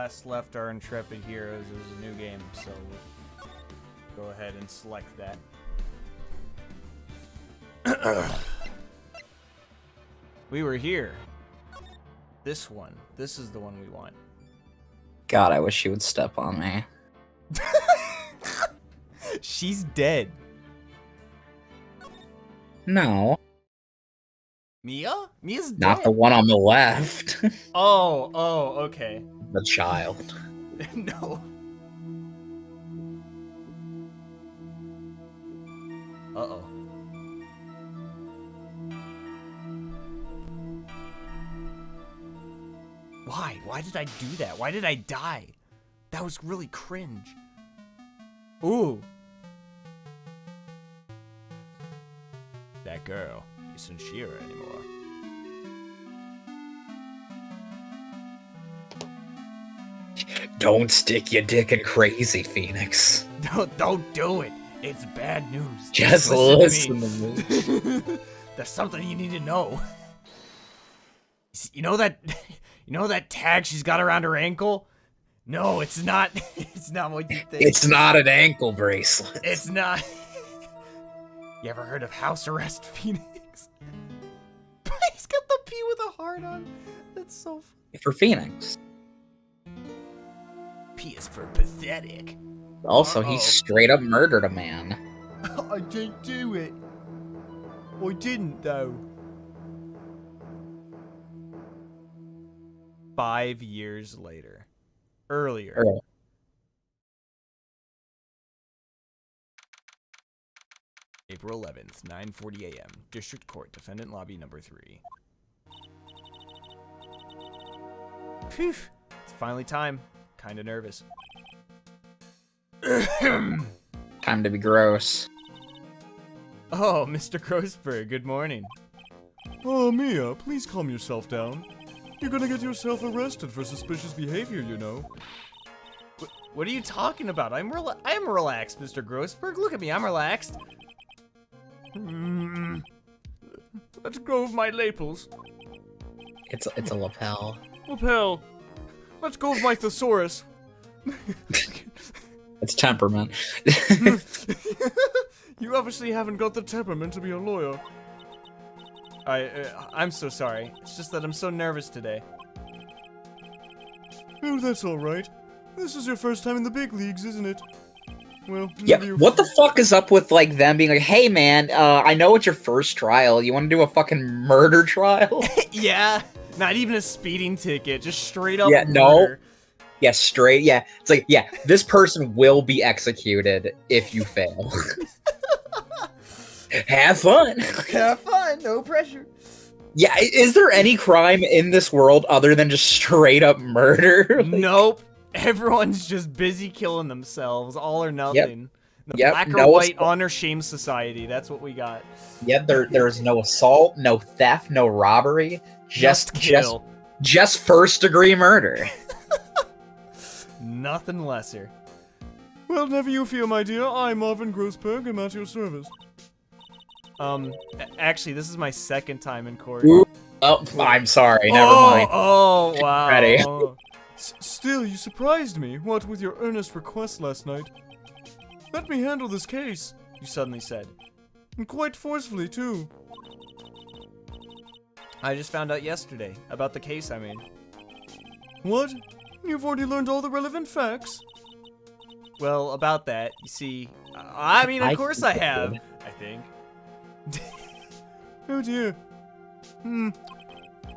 last left our intrepid heroes, it was a new game, so we'll go ahead and select that. We were here. This one. This is the one we want. God, I wish she would step on me. She's dead. No. Mia? Mia's dead. Not the one on the left. Oh, okay. The child. No. Uh-oh. Why? Why did I do that? Why did I die? That was really cringe. Ooh. That girl isn't Shira anymore. Don't stick your dick in crazy, Phoenix. Don't do it. It's bad news. Just listen to me. There's something you need to know. You know that tag she's got around her ankle? No, it's not. It's not what you think. It's not an ankle bracelet. It's not. You ever heard of house arrest, Phoenix? He's got the P with a heart on. That's so funny. For Phoenix. P is for pathetic. Also, he straight up murdered a man. I didn't do it. I didn't, though. 5 years later. Earlier. April 11th, 9:40 a.m. District Court, Defendant Lobby Number 3. Phew. It's finally time. Kinda nervous. Time to be gross. Oh, Mr. Grossberg, good morning. Oh, Mia, please calm yourself down. You're gonna get yourself arrested for suspicious behavior, you know. What are you talking about? I'm relaxed, Mr. Grossberg. Look at me, I'm relaxed. Let's go with my lapels. It's a lapel. Lapel. Let's go with my thesaurus. It's temperament. You obviously haven't got the temperament to be a lawyer. I'm so sorry. It's just that I'm so nervous today. Oh, that's alright. This is your first time in the big leagues, isn't it? Well, Yeah, what the fuck is up with, like, them being like, hey, man, I know it's your first trial. You want to do a fucking murder trial? Yeah, not even a speeding ticket, just straight up murder. No. Yeah, straight, yeah. It's like, yeah, this person will be executed if you fail. Have fun. Have fun, no pressure. Yeah, is there any crime in this world other than just straight up murder? Nope. Everyone's just busy killing themselves, all or nothing. The black or white honor shame society, that's what we got. Yep, there's no assault, no theft, no robbery, just kill. Just first degree murder. Nothing lesser. Well, never you fear, my dear. I'm Marvin Grossberg. I'm at your service. Actually, this is my second time in court. Ooh. Oh, I'm sorry. Never mind. Oh, wow. Ready. Still, you surprised me. What with your earnest request last night? Let me handle this case, You suddenly said. and quite forcefully, too. I just found out yesterday about the case, I mean. What? You've already learned all the relevant facts? Well, about that, you see, I mean, of course I have, I think. Oh dear. In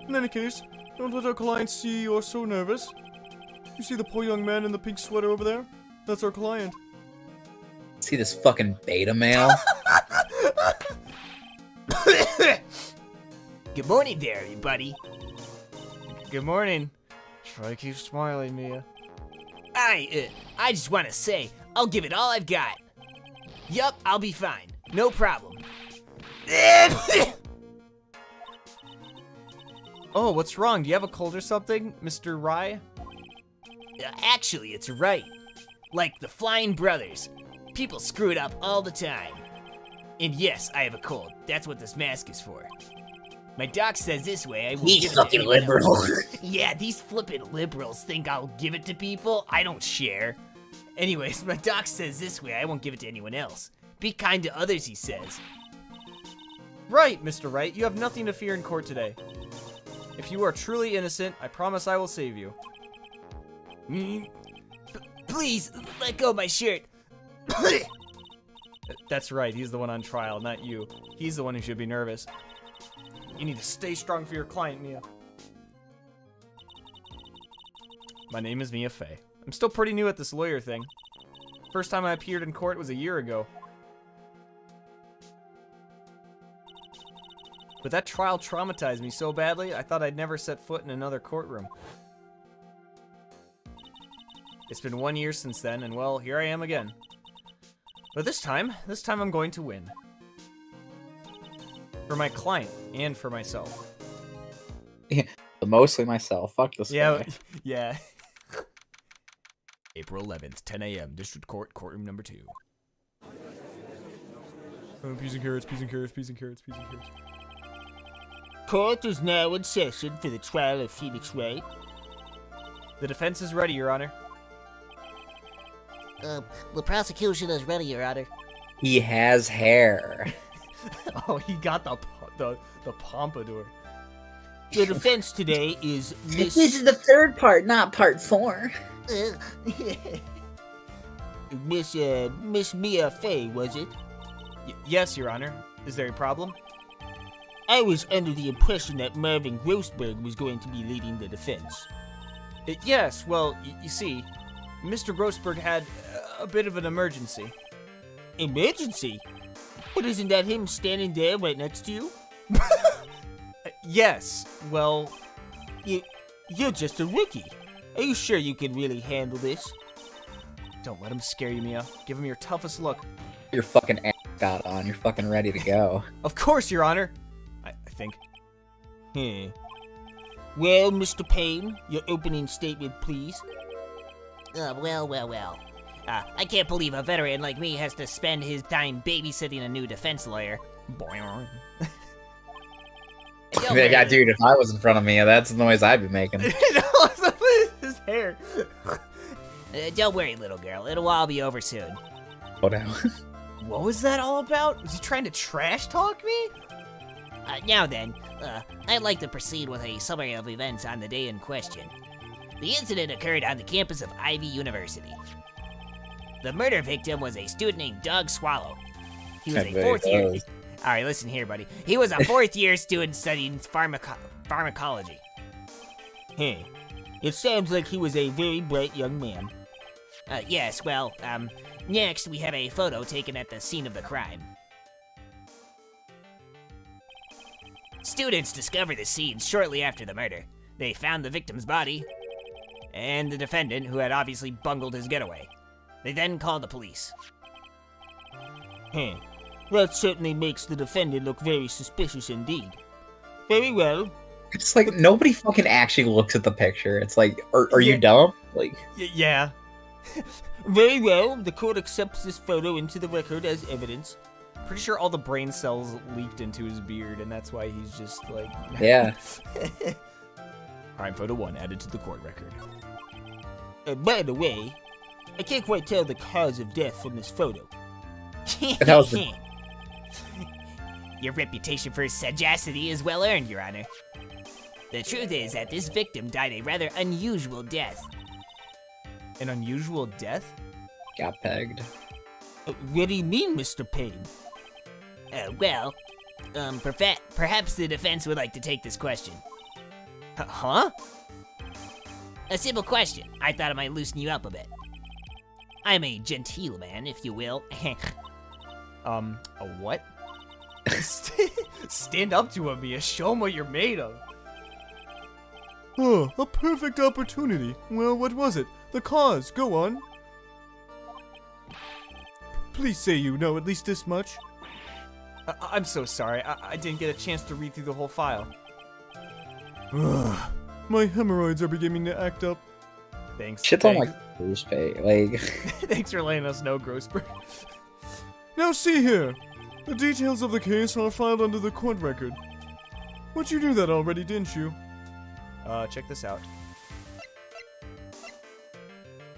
any case, don't let our client see you're so nervous. You see the poor young man in the pink sweater over there? That's our client. See this fucking beta male? Good morning there, everybody. Good morning. Try to keep smiling, Mia. I just want to say, I'll give it all I've got. Yup, I'll be fine. No problem. Oh, what's wrong? Do you have a cold or something, Mr. Rye? Actually, it's Wright. Like the Flying Brothers. People screw it up all the time. And yes, I have a cold. That's what this mask is for. My doc says this way I won't These give it to fucking anyone else. liberals. Yeah, these flippin' liberals think I'll give it to people. I don't share. Anyways, my doc says this way I won't give it to anyone else. Be kind to others, he says. Right, Mr. Wright, you have nothing to fear in court today. If you are truly innocent, I promise I will save you. Please, let go of my shirt. That's right, he's the one on trial, not you. He's the one who should be nervous. You need to stay strong for your client, Mia. My name is Mia Fey. I'm still pretty new at this lawyer thing. First time I appeared in court was a year ago. But that trial traumatized me so badly, I thought I'd never set foot in another courtroom. It's been 1 year since then, and well, here I am again. But this time I'm going to win. For my client, and for myself. But mostly myself. Fuck this guy. Yeah. April 11th, 10 a.m., District Court, Courtroom number 2. Peas and carrots, peas and carrots, peas and carrots, peas and carrots. Court is now in session for the trial of Phoenix Wright. The defense is ready, Your Honor. The prosecution is ready, Your Honor. He has hair. Oh, he got the pompadour. The defense today is This is the third part, not part 4. Miss Mia Fey, was it? Yes, Your Honor. Is there a problem? I was under the impression that Marvin Grossberg was going to be leading the defense. Yes, well, you see, Mr. Grossberg had a bit of an emergency. Emergency? But isn't that him standing there right next to you? Yes, well, You're just a rookie. Are you sure you can really handle this? don't let him scare you, Mia. Give him your toughest look. Your fucking ass got on. You're fucking ready to go. Of course, Your Honor. I think. Well, Mr. Payne, your opening statement, please. Well. I can't believe a veteran like me has to spend his time babysitting a new defense lawyer. Boing. Yeah, dude, if I was in front of me, that's the noise I'd be making. His hair. Don't worry, little girl. It'll all be over soon. Oh, no. What was that all about? Was he trying to trash talk me? Now then, I'd like to proceed with a summary of events on the day in question. The incident occurred on the campus of Ivy University. The murder victim was a student named Doug Swallow. He was a fourth year. Alright, listen here, buddy. He was a fourth year student studying pharmacology. It sounds like he was a very bright young man. Yes, well, next we have a photo taken at the scene of the crime. Students discovered the scene shortly after the murder. They found the victim's body and the defendant, who had obviously bungled his getaway. They then called the police. That certainly makes the defendant look very suspicious indeed. Very well. It's like, nobody fucking actually looks at the picture. It's like, are you dumb? Like, Yeah. Very well. The court accepts this photo into the record as evidence. Pretty sure all the brain cells leaked into his beard, and that's why he's just like... yeah. Crime photo 1 added to the court record. By the way, I can't quite tell the cause of death from this photo. That was the- Your reputation for sagacity is well earned, Your Honor. The truth is that this victim died a rather unusual death. An unusual death? Got pegged. What do you mean, Mr. Payne? Perhaps the defense would like to take this question. Huh? A simple question. I thought it might loosen you up a bit. I'm a genteel man, if you will. A what? Stand up to him, Mia. Show him what you're made of. Oh, a perfect opportunity. Well, what was it? The cause. Go on. Please say you know at least this much. I'm so sorry. I didn't get a chance to read through the whole file. My hemorrhoids are beginning to act up. Thanks. Shit's on thanks. like first pay. Like, Thanks for letting us know, Grossberg. Now see here. The details of the case are filed under the court record. But you knew that already, didn't you? Check this out.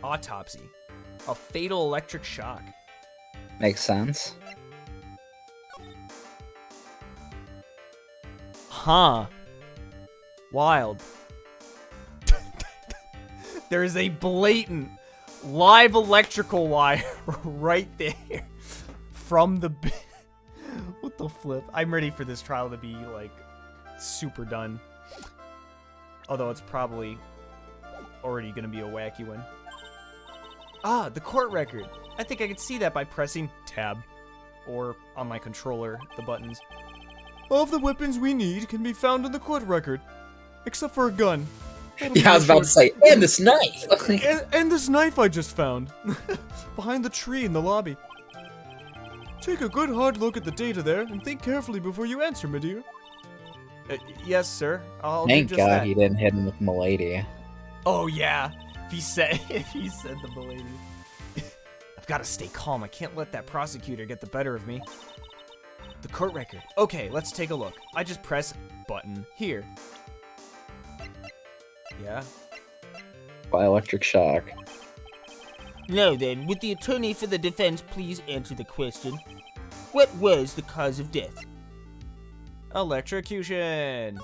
Autopsy. A fatal electric shock. Makes sense. Huh. Wild. There is a blatant live electrical wire right there from the... What the flip? I'm ready for this trial to be, like, super done. Although it's probably already going to be a wacky one. Ah, the court record. I think I could see that by pressing tab. Or on my controller, the buttons. All of the weapons we need can be found in the court record. Except for a gun. Yeah, I was about to say, and this knife! And this knife I just found. Behind the tree in the lobby. Take a good hard look at the data there, and think carefully before you answer, my dear. Yes, sir. I'll do Thank just God that. he didn't hit him with Milady. Oh, yeah. If he said the milady. I've got to stay calm. I can't let that prosecutor get the better of me. The court record. Okay, let's take a look. I just press button here. Yeah. By electric shock. Now then, would the attorney for the defense please answer the question? What was the cause of death? Electrocution.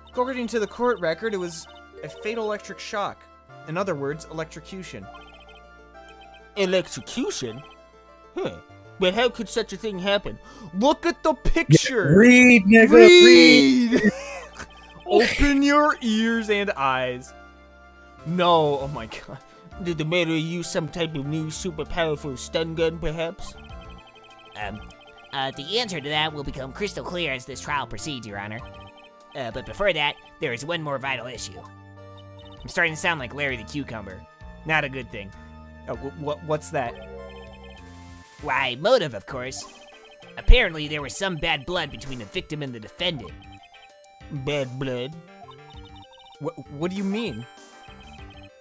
According to the court record, it was a fatal electric shock. In other words, electrocution. Electrocution? Huh. But how could such a thing happen? Look at the picture. Read, nigga, Read. Open your ears and eyes. No, oh my god. Did the murderer use some type of new super powerful stun gun, perhaps? The answer to that will become crystal clear as this trial proceeds, Your Honor. But before that, there is one more vital issue. I'm starting to sound like Larry the Cucumber. Not a good thing. What's that? Why, motive, of course. Apparently, there was some bad blood between the victim and the defendant. Bad blood? What do you mean?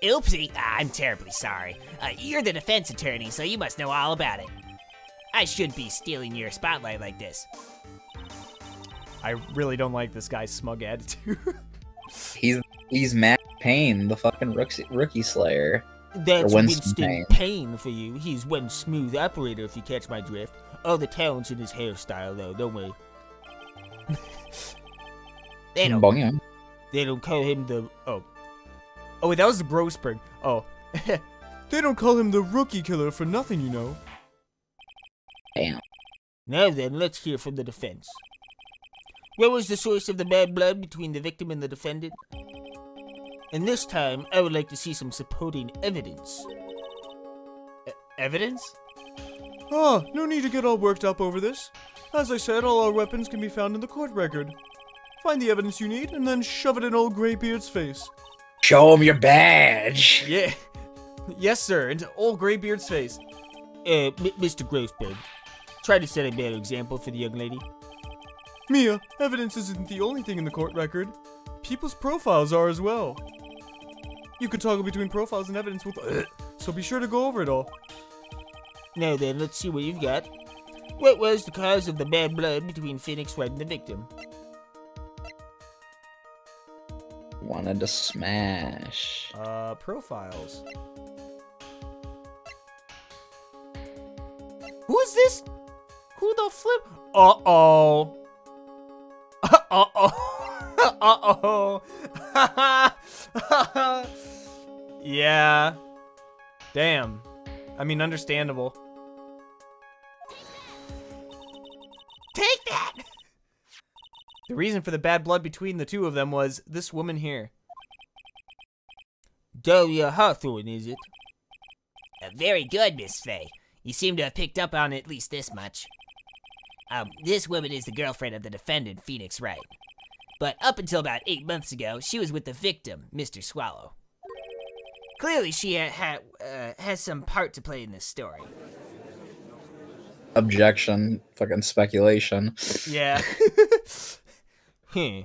Oopsie, I'm terribly sorry. You're the defense attorney, so you must know all about it. I shouldn't be stealing your spotlight like this. I really don't like this guy's smug attitude. He's Matt Payne, the fucking rookie slayer. That's Or Winston Winston Payne. Payne for you. He's one smooth operator, if you catch my drift. All the talent's in his hairstyle, though, don't worry. They don't. Bong. They don't call him the... Oh, wait, that was the Grossberg. Oh. They don't call him the rookie killer for nothing, you know. Damn. Now then, let's hear from the defense. What was the source of the bad blood between the victim and the defendant? And this time, I would like to see some supporting evidence. Evidence? Ah, no need to get all worked up over this. As I said, all our weapons can be found in the court record. Find the evidence you need, and then shove it in old Greybeard's face. Show him your badge. Yeah. Yes, sir. Into old Greybeard's face. Mr. Grossberg, try to set a better example for the young lady. Mia, evidence isn't the only thing in the court record. People's profiles are as well. You could toggle between profiles and evidence with so be sure to go over it all. Now then, let's see what you've got. What was the cause of the bad blood between Phoenix Wright and the victim? Wanted to smash. Profiles. Who is this? Who the flip? Uh-oh. Uh-oh. Uh-oh. Yeah. Damn. I mean, understandable. Take that! The reason for the bad blood between the two of them was this woman here. Dahlia Hawthorne, is it? Very good, Miss Faye. You seem to have picked up on at least this much. This woman is the girlfriend of the defendant, Phoenix Wright. But up until about 8 months ago, she was with the victim, Mr. Swallow. Clearly, she has some part to play in this story. Objection. Fucking speculation. Yeah. Hmm.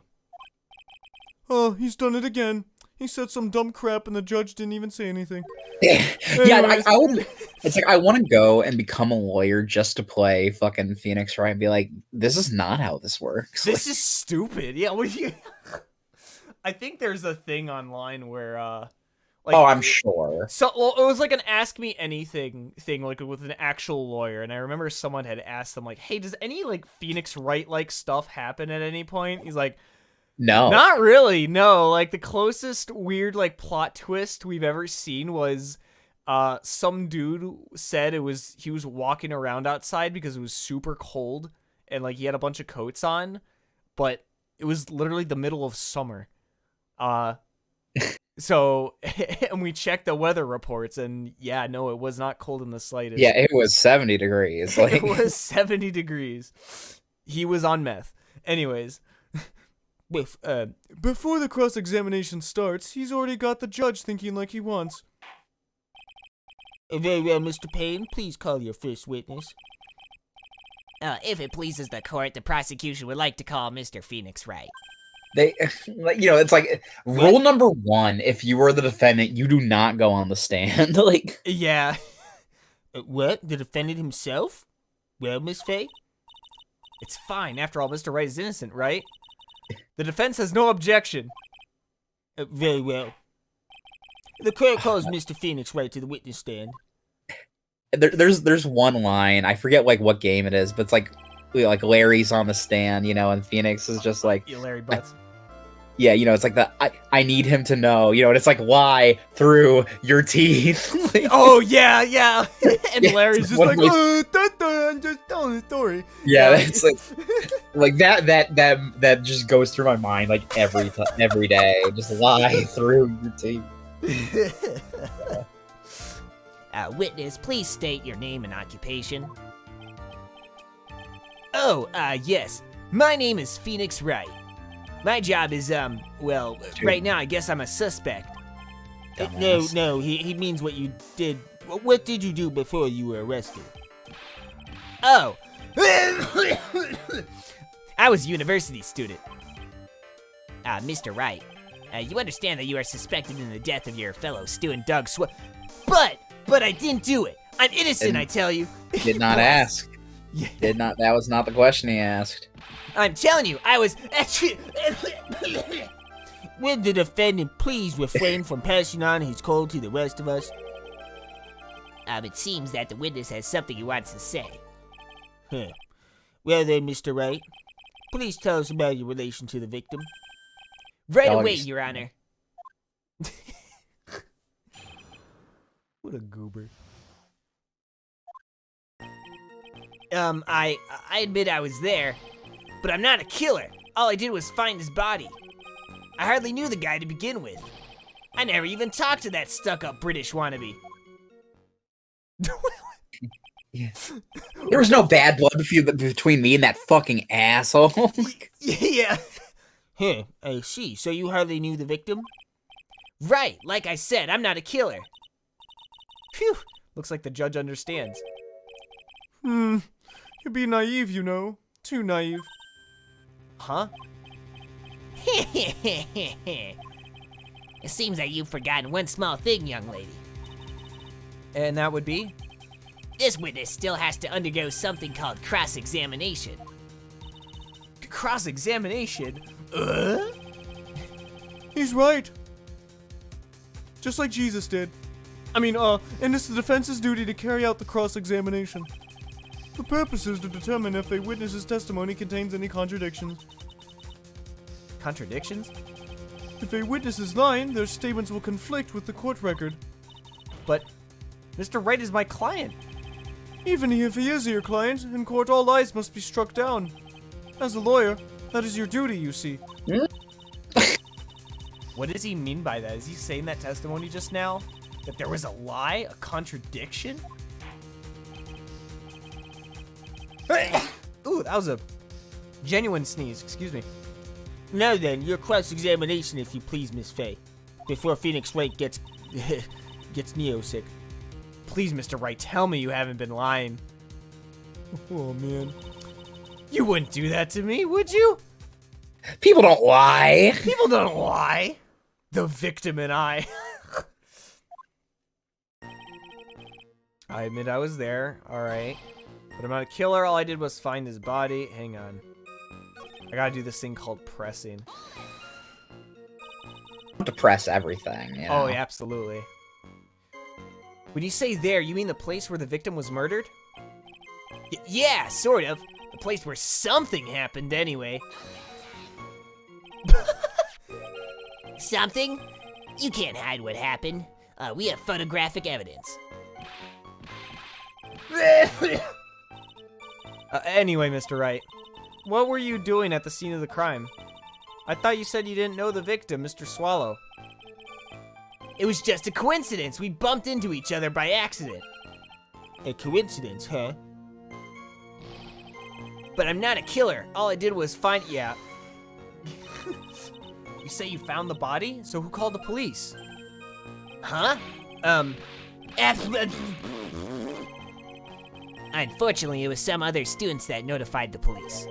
Oh, he's done it again. He said some dumb crap and the judge didn't even say anything. Yeah, Anyways. I would. It's like I want to go and become a lawyer just to play fucking Phoenix Wright and be like, this is not how this works. This is stupid. Yeah, what do you... I think there's a thing online where, like, oh, I'm sure. So, well, it was like an Ask Me Anything thing, like with an actual lawyer, and I remember someone had asked them, like, hey, does any, like, Phoenix Wright-like stuff happen at any point? He's like, No. not really, no. Like, the closest weird, like, plot twist we've ever seen was, some dude said he was walking around outside because it was super cold, and, like, he had a bunch of coats on, but it was literally the middle of summer. So, and we checked the weather reports, and yeah, no, it was not cold in the slightest. Yeah, it was 70 degrees. Like, It was 70 degrees. He was on meth. Anyways. Before the cross-examination starts, he's already got the judge thinking like he wants. Very well, Mr. Payne. Please call your first witness. If it pleases the court, the prosecution would like to call Mr. Phoenix Wright. they, like, you know, it's like rule number 1: if you were the defendant, you do not go on the stand. Like, Yeah. What? The defendant himself? Well, Miss Faye? It's fine. After all, Mr. Wright is innocent, right? The defense has no objection. Very well. The court calls Mr. Phoenix Wright to the witness stand. there's one line, I forget like what game it is, but it's like Larry's on the stand, you know, and Phoenix is just like, You Larry Butts. yeah, you know, it's like I need him to know, you know, and it's like lie through your teeth. Like, Oh, yeah, yeah. And Yeah, Larry's it's just one like, of those- I'm just telling the story. yeah, it's like that just goes through my mind like every day. Just lie through your teeth. Witness, please state your name and occupation. Oh, yes. My name is Phoenix Wright. My job is, well, right now I guess I'm a suspect. No, he means what you did. What did you do before you were arrested? Oh. I was a university student. Mr. Wright, you understand that you are suspected in the death of your fellow student, Doug But I didn't do it. I'm innocent, And- I tell you. Did not ask. Yeah. That was not the question he asked. I'm telling you, I was... Will the defendant please refrain from passing on his call to the rest of us? It seems that the witness has something he wants to say. Huh. Well then, Mr. Wright, please tell us about your relation to the victim. Right Dog away, is- Your Honor. What a goober. I admit I was there, but I'm not a killer. All I did was find his body. I hardly knew the guy to begin with. I never even talked to that stuck-up British wannabe. There was no bad blood between me and that fucking asshole. Yeah. Huh, I see. So you hardly knew the victim? Right, like I said, I'm not a killer. Phew. Looks like the judge understands. You're being naive, you know. Too naive. Huh? It seems that you've forgotten one small thing, young lady. And that would be? This witness still has to undergo something called cross-examination. Cross-examination? He's right. Just like Jesus did. I mean, and it's the defense's duty to carry out the cross-examination. The purpose is to determine if a witness's testimony contains any contradictions. Contradictions? If a witness is lying, their statements will conflict with the court record. But Mr. Wright is my client. Even if he is your client, in court all lies must be struck down. As a lawyer, that is your duty, you see. What does he mean by that? Is he saying that testimony just now? That there was a lie? A contradiction? Ooh, that was a genuine sneeze. Excuse me. Now then, your cross-examination, if you please, Miss Faye. Before Phoenix Wright gets neo-sick. Please, Mr. Wright, tell me you haven't been lying. Oh, man. You wouldn't do that to me, would you? People don't lie. People don't lie. The victim and I. I admit I was there. Alright. But I'm not a killer. All I did was find his body. Hang on. I gotta do this thing called pressing. To press everything. You know? Oh, yeah, absolutely. When you say there, you mean the place where the victim was murdered? Yeah, sort of. The place where something happened, anyway. Something? You can't hide what happened. We have photographic evidence. Anyway, Mr. Wright, what were you doing at the scene of the crime? I thought you said you didn't know the victim, Mr. Swallow. It was just a coincidence. We bumped into each other by accident. A coincidence, huh? But I'm not a killer. All I did was find... Yeah. You say you found the body? So who called the police? Huh? Unfortunately, it was some other students that notified the police.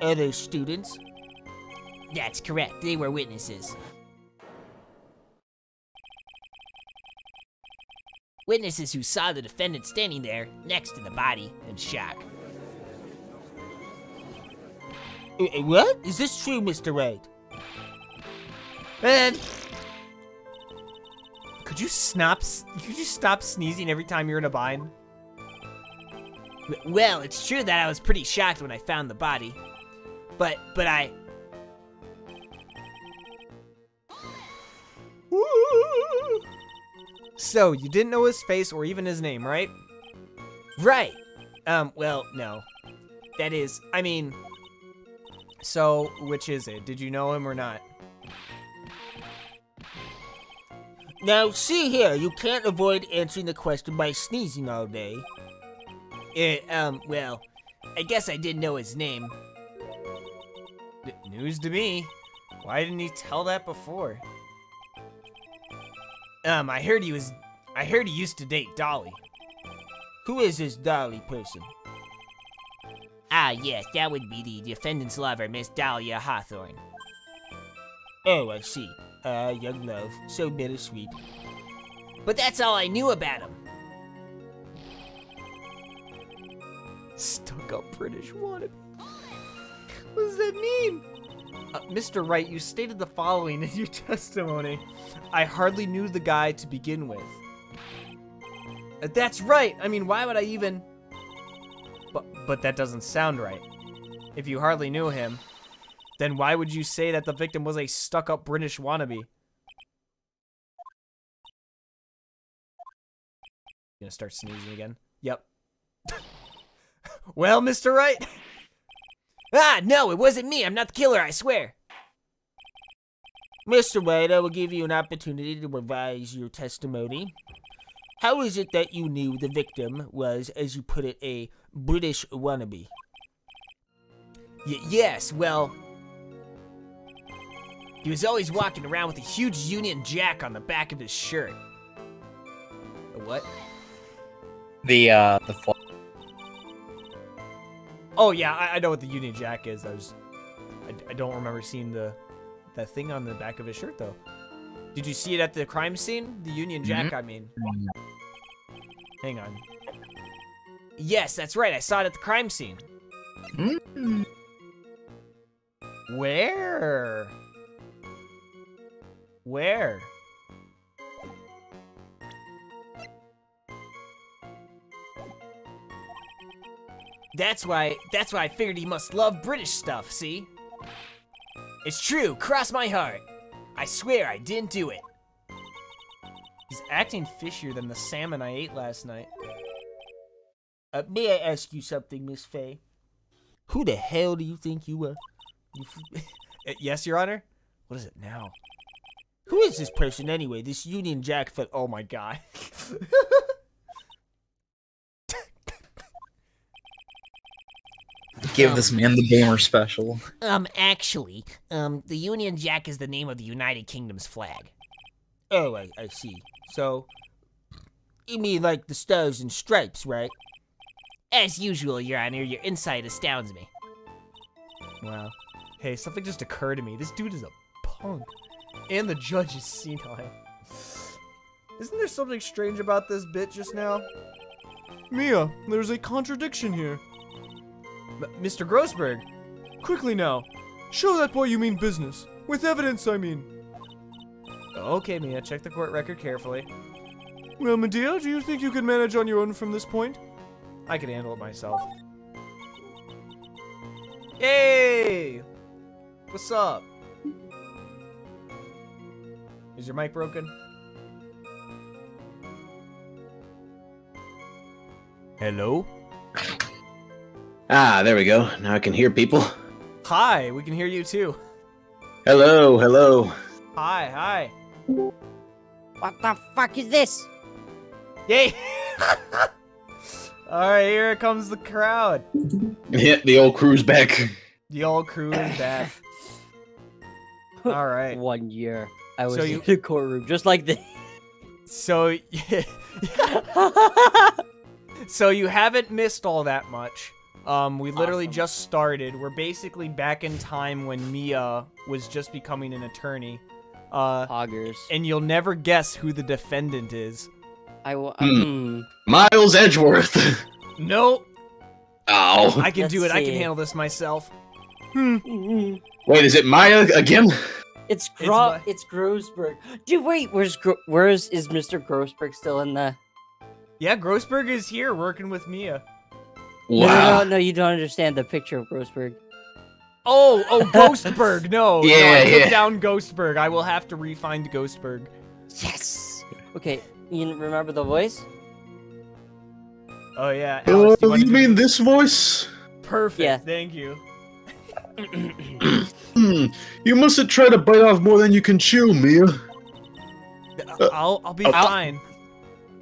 Other students? That's correct. They were witnesses. Witnesses who saw the defendant standing there, next to the body, in shock. What? Is this true, Mr. Wright? Could you stop sneezing every time you're in a bind? Well, it's true that I was pretty shocked when I found the body. But I... So, you didn't know his face or even his name, right? Right. Well, no. That is, I mean... So, which is it? Did you know him or not? Now, see here, you can't avoid answering the question by sneezing all day. Well, I guess I did know his name. News to me. Why didn't he tell that before? I heard he used to date Dolly. Who is this Dolly person? Ah, yes, that would be the defendant's lover, Miss Dahlia Hawthorne. Oh, I see. Young love. So bittersweet. But that's all I knew about him. Stuck up British wannabe. What does that mean? Mr. Wright, you stated the following in your testimony. I hardly knew the guy to begin with. That's right. I mean, why would I even... But that doesn't sound right. If you hardly knew him, then why would you say that the victim was a stuck-up British wannabe? Gonna start sneezing again? Yep. Well, Mr. Wright... Ah, no, it wasn't me. I'm not the killer, I swear. Mr. Wright, I will give you an opportunity to revise your testimony. How is it that you knew the victim was, as you put it, a British wannabe? Yes, well... He was always walking around with a huge Union Jack on the back of his shirt. The what? The flag. Oh yeah, I know what the Union Jack is. I don't remember seeing that thing on the back of his shirt though. Did you see it at the crime scene? The Union Jack, I mean. Hang on. Yes, that's right. I saw it at the crime scene. Where? Where? That's why I figured he must love British stuff, see? It's true, cross my heart. I swear I didn't do it. He's acting fishier than the salmon I ate last night. May I ask you something, Miss Faye? Who the hell do you think you are? Yes, Your Honor? What is it now? Who is this person anyway? This Union Jack Oh my god. Give this man the gamer special. Actually, the Union Jack is the name of the United Kingdom's flag. Oh, I see. So, you mean like the Stars and Stripes, right? As usual, Your Honor, your insight astounds me. Wow. Hey, something just occurred to me. This dude is a punk. And the judge is senile. Isn't there something strange about this bit just now? Mia, there's a contradiction here. Mr. Grossberg. Quickly now. Show that boy you mean business. With evidence, I mean. Okay, Mia, check the court record carefully. Well, Medea, do you think you can manage on your own from this point? I can handle it myself. Hey! What's up? Is your mic broken? Hello? Ah, there we go. Now I can hear people. Hi, we can hear you too. Hello, hello. Hi, hi. What the fuck is this? Yay! Alright, here comes the crowd. Yeah, the old crew's back. The old crew is back. Alright. 1 year. I was So in you- the courtroom just like this. So, so you haven't missed all that much. We literally Awesome. just started. We're basically back in time when Mia was just becoming an attorney. Poggers. And you'll never guess who the defendant is. I will. Miles Edgeworth. Nope. Oh. I can do it. Let's I can see. handle this myself. Wait, is it Maya again? It's my- It's Grossberg. Dude, wait. Is Mr. Grossberg still in the? Yeah, Grossberg is here working with Mia. No. You don't understand the picture of Grossberg. Oh, Ghostberg. No, no, I Yeah, took yeah. down Ghostberg. I will have to re-find Ghostberg. Yes. Okay. You remember the voice? Oh yeah. Oh, Alex, do you, want you to mean this voice? Perfect. Yeah. Thank you. You mustn't try to bite off more than you can chew, Mia. I'll be fine.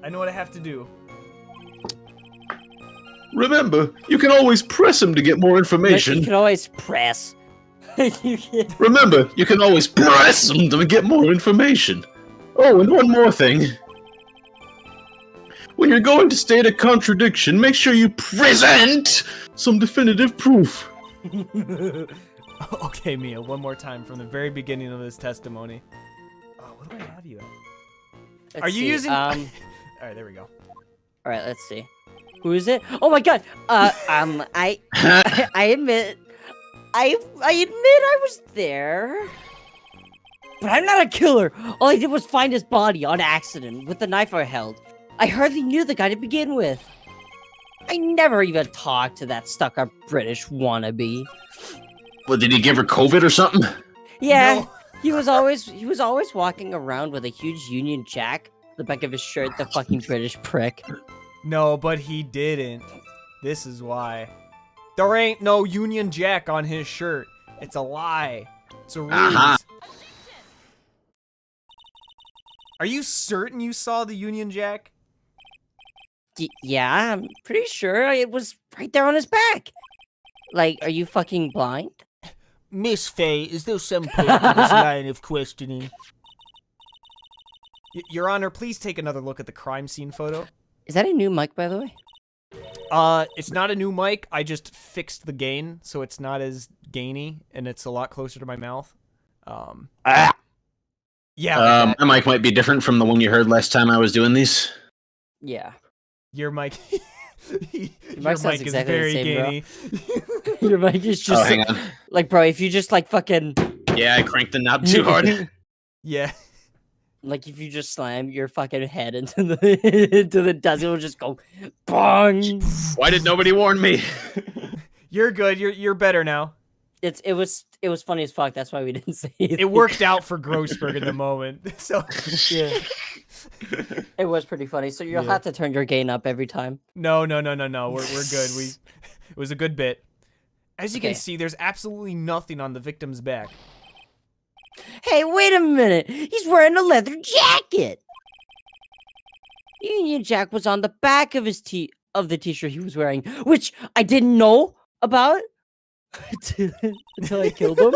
I know what I have to do. Remember, you can always press him to get more You information. can always press. You can- Remember, you can always press him to get more information. Oh, and one more thing. When you're going to state a contradiction, make sure you present some definitive proof. Okay, Mia, one more time from the very beginning of this testimony. Oh, what do I have you at? Let's Are you see, using? All Alright, there we go. right. Let's see. Who is it? Oh my God. I admit. I admit I was there. But I'm not a killer. All I did was find his body on accident with the knife I held. I hardly knew the guy to begin with. I never even talked to that stuck-up British wannabe. Well, did he give her COVID or something? Yeah, No. he was always walking around with a huge Union Jack on the back of his shirt, the fucking British prick. No, but he didn't. This is why. There ain't no Union Jack on his shirt. It's a lie. It's a ruse. Uh-huh. Are you certain you saw the Union Jack? Yeah, I'm pretty sure it was right there on his back. Like, are you fucking blind? Miss Faye, is there some point to this line of questioning? Your Honor, please take another look at the crime scene photo. Is that a new mic, by the way? It's not a new mic. I just fixed the gain, so it's not as gainy, and it's a lot closer to my mouth. Yeah, like that. My mic might be different from the one you heard last time I was doing these. Yeah. Your mic. Your mic sounds mic is exactly the very same, bro. gainy. Your mic is just Oh, hang on. like, bro, if you just like fucking Yeah, I cranked the knob too hard. Yeah. like if you just slam your fucking head into the dust, it will just go bong. Why did nobody warn me? You're good. You're better now. It was funny as fuck. That's why we didn't say it. It worked out for Grossberg in the moment. So Yeah. It was pretty funny. So you'll Yeah. have to turn your gain up every time. no. We're good. It was a good bit. As you can Okay. see, there's absolutely nothing on the victim's back. Hey, wait a minute! He's wearing a leather jacket. Union Jack was on the back of his the t-shirt he was wearing, which I didn't know about until I killed him.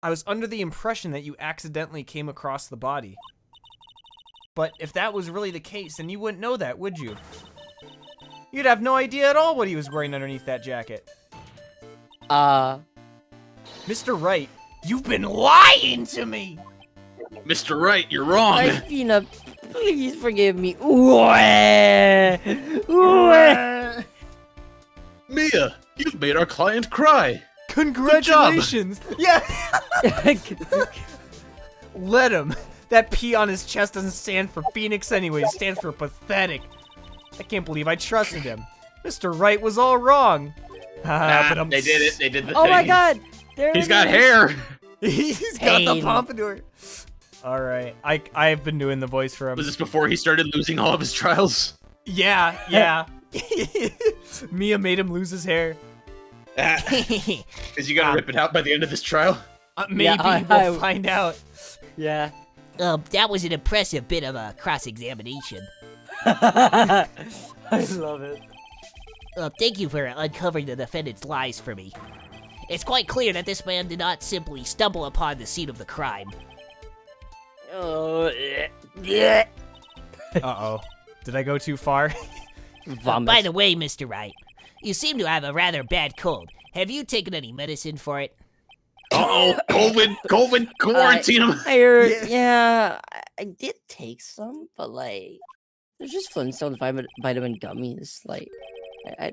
I was under the impression that you accidentally came across the body. But if that was really the case, then you wouldn't know that, would you? You'd have no idea at all what he was wearing underneath that jacket. Uh, Mr. Wright, You've been lying to me! Mr. Wright, you're wrong. Athena, please forgive me. Wah! Wah! Mia, you've made our client cry. Congratulations! Yeah! Let him. That P on his chest doesn't stand for Phoenix anyway, it stands for pathetic. I can't believe I trusted him. Mr. Wright was all wrong. But I'm They did it. They did the Oh thing. my god! There He's it got is. hair. He's got the Pain. pompadour. All right, I've been doing the voice for him. Was this before he started losing all of his trials? Yeah. Mia made him lose his hair. Because you gotta rip it out by the end of this trial. Maybe Yeah, we'll find out. Yeah. That was an impressive bit of a cross-examination. I love it. Thank you for uncovering the defendant's lies for me. It's quite clear that this man did not simply stumble upon the scene of the crime. Oh, yeah. Uh-oh. Did I go too far? Vomit. By the way, Mr. Wright, you seem to have a rather bad cold. Have you taken any medicine for it? Uh-oh, COVID, quarantine him. I heard, yeah, I did take some, but like, there's just Flintstones vitamin gummies. Like, I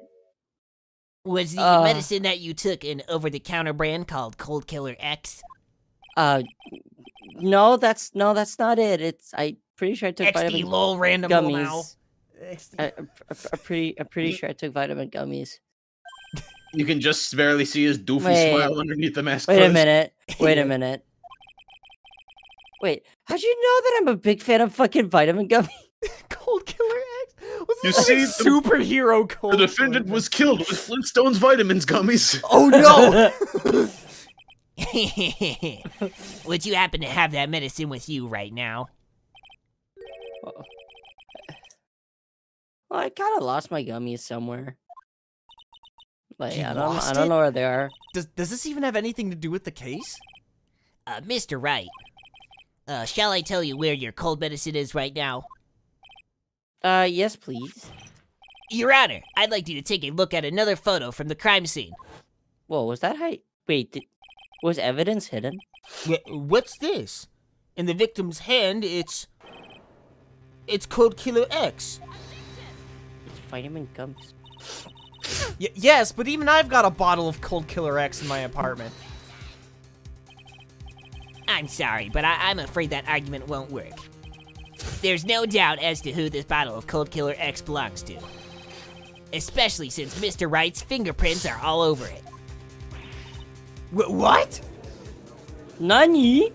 Was the medicine that you took an over-the-counter brand called Cold Killer X? no, that's not it. I'm pretty sure I took XD vitamin lol random gummies. now. I'm pretty sure I took vitamin gummies. You can just barely see his doofy Wait. smile underneath the mask. Wait a Chris. minute. Wait a minute. Wait, how'd you know that I'm a big fan of fucking vitamin gummies? Cold Killer X? What's You this see, like superhero Cold The defendant Killer? was killed with Flintstone's vitamins gummies. Oh no! Would you happen to have that medicine with you right now? Well, I kind of lost my gummies somewhere. Like, You I lost don't it? know where they are. Does this even have anything to do with the case? Mr. Wright, shall I tell you where your cold medicine is right now? Yes, please. Your Honor, I'd like you to take a look at another photo from the crime scene. Whoa, was that how? Wait, was evidence hidden? What's this? In the victim's hand, it's Cold Killer X. It's vitamin gummies. Yes, but even I've got a bottle of Cold Killer X in my apartment. I'm sorry, but I'm afraid that argument won't work. There's no doubt as to who this bottle of Cold Killer X belongs to. Especially since Mr. Wright's fingerprints are all over it. What? Nani?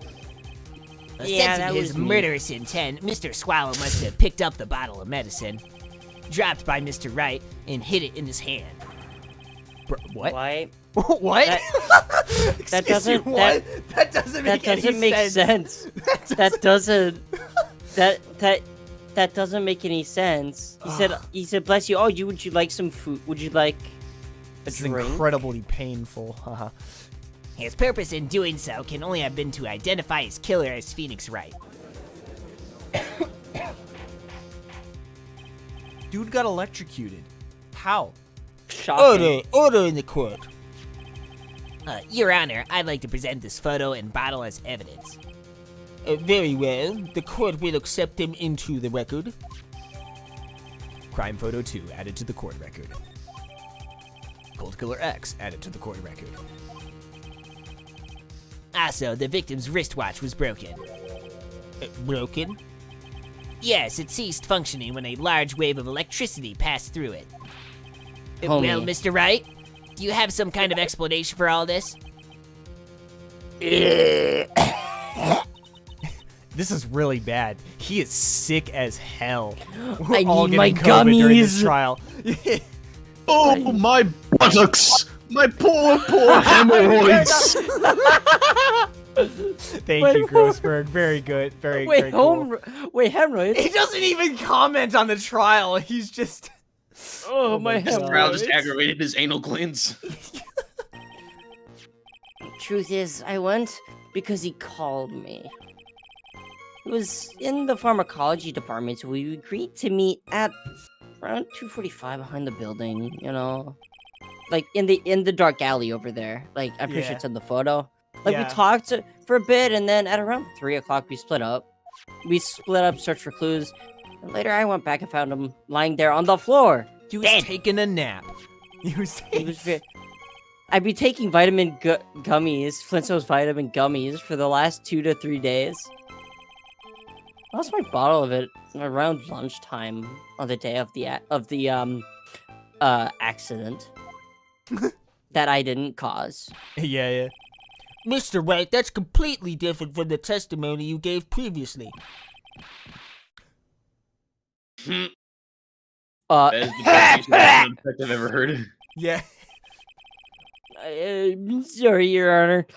Sensing that his was me. murderous intent, Mr. Swallow must have picked up the bottle of medicine, dropped by Mr. Wright, and hid it in his hand. What? Why? What? That Excuse me, doesn't- what? That doesn't That make any doesn't make sense. That doesn't. That doesn't make any sense. He said, "Bless you. Oh, would you like some food? Would you like a It's drink?" incredibly painful. Haha. His purpose in doing so can only have been to identify his killer as Phoenix Wright. Dude got electrocuted. How? Shocking. Order in the court. Your Honor, I'd like to present this photo and bottle as evidence. Very well. The court will accept them into the record. Crime photo 2 added to the court record. Cold Killer X added to the court record. Also, the victim's wristwatch was broken. Broken? Yes, it ceased functioning when a large wave of electricity passed through it. Homie. Well, Mr. Wright, do you have some kind of explanation for all this? This is really bad. He is sick as hell. We're I all need my getting COVID during this gummies. trial. Oh, my buttocks! My poor hemorrhoids! Thank Wait, you, Grossberg. Very good. Very, very cool. Wait, hemorrhoids. He doesn't even comment on the trial. He's just... Oh, my This hemorrhoids. trial just aggravated his anal glands. Truth is, I went because he called me. It was in the pharmacology department, so we agreed to meet at around 2:45 behind the building. You know, like in the dark alley over there. Like I'm pretty sure Yeah. it's in the photo. Like Yeah. we talked for a bit, and then at around 3 o'clock we split up. We split up, searched for clues, and later I went back and found him lying there on the floor. He was Dead. taking a nap. He was He taking... was I'd be taking vitamin gummies, Flintstone's vitamin gummies, for the last 2 to 3 days. I lost my bottle of it around lunchtime on the day of the accident that I didn't cause. Yeah. Mr. Wright, that's completely different from the testimony you gave previously. That is the best use of sound effect I've ever heard. Yeah. I'm sorry, Your Honor.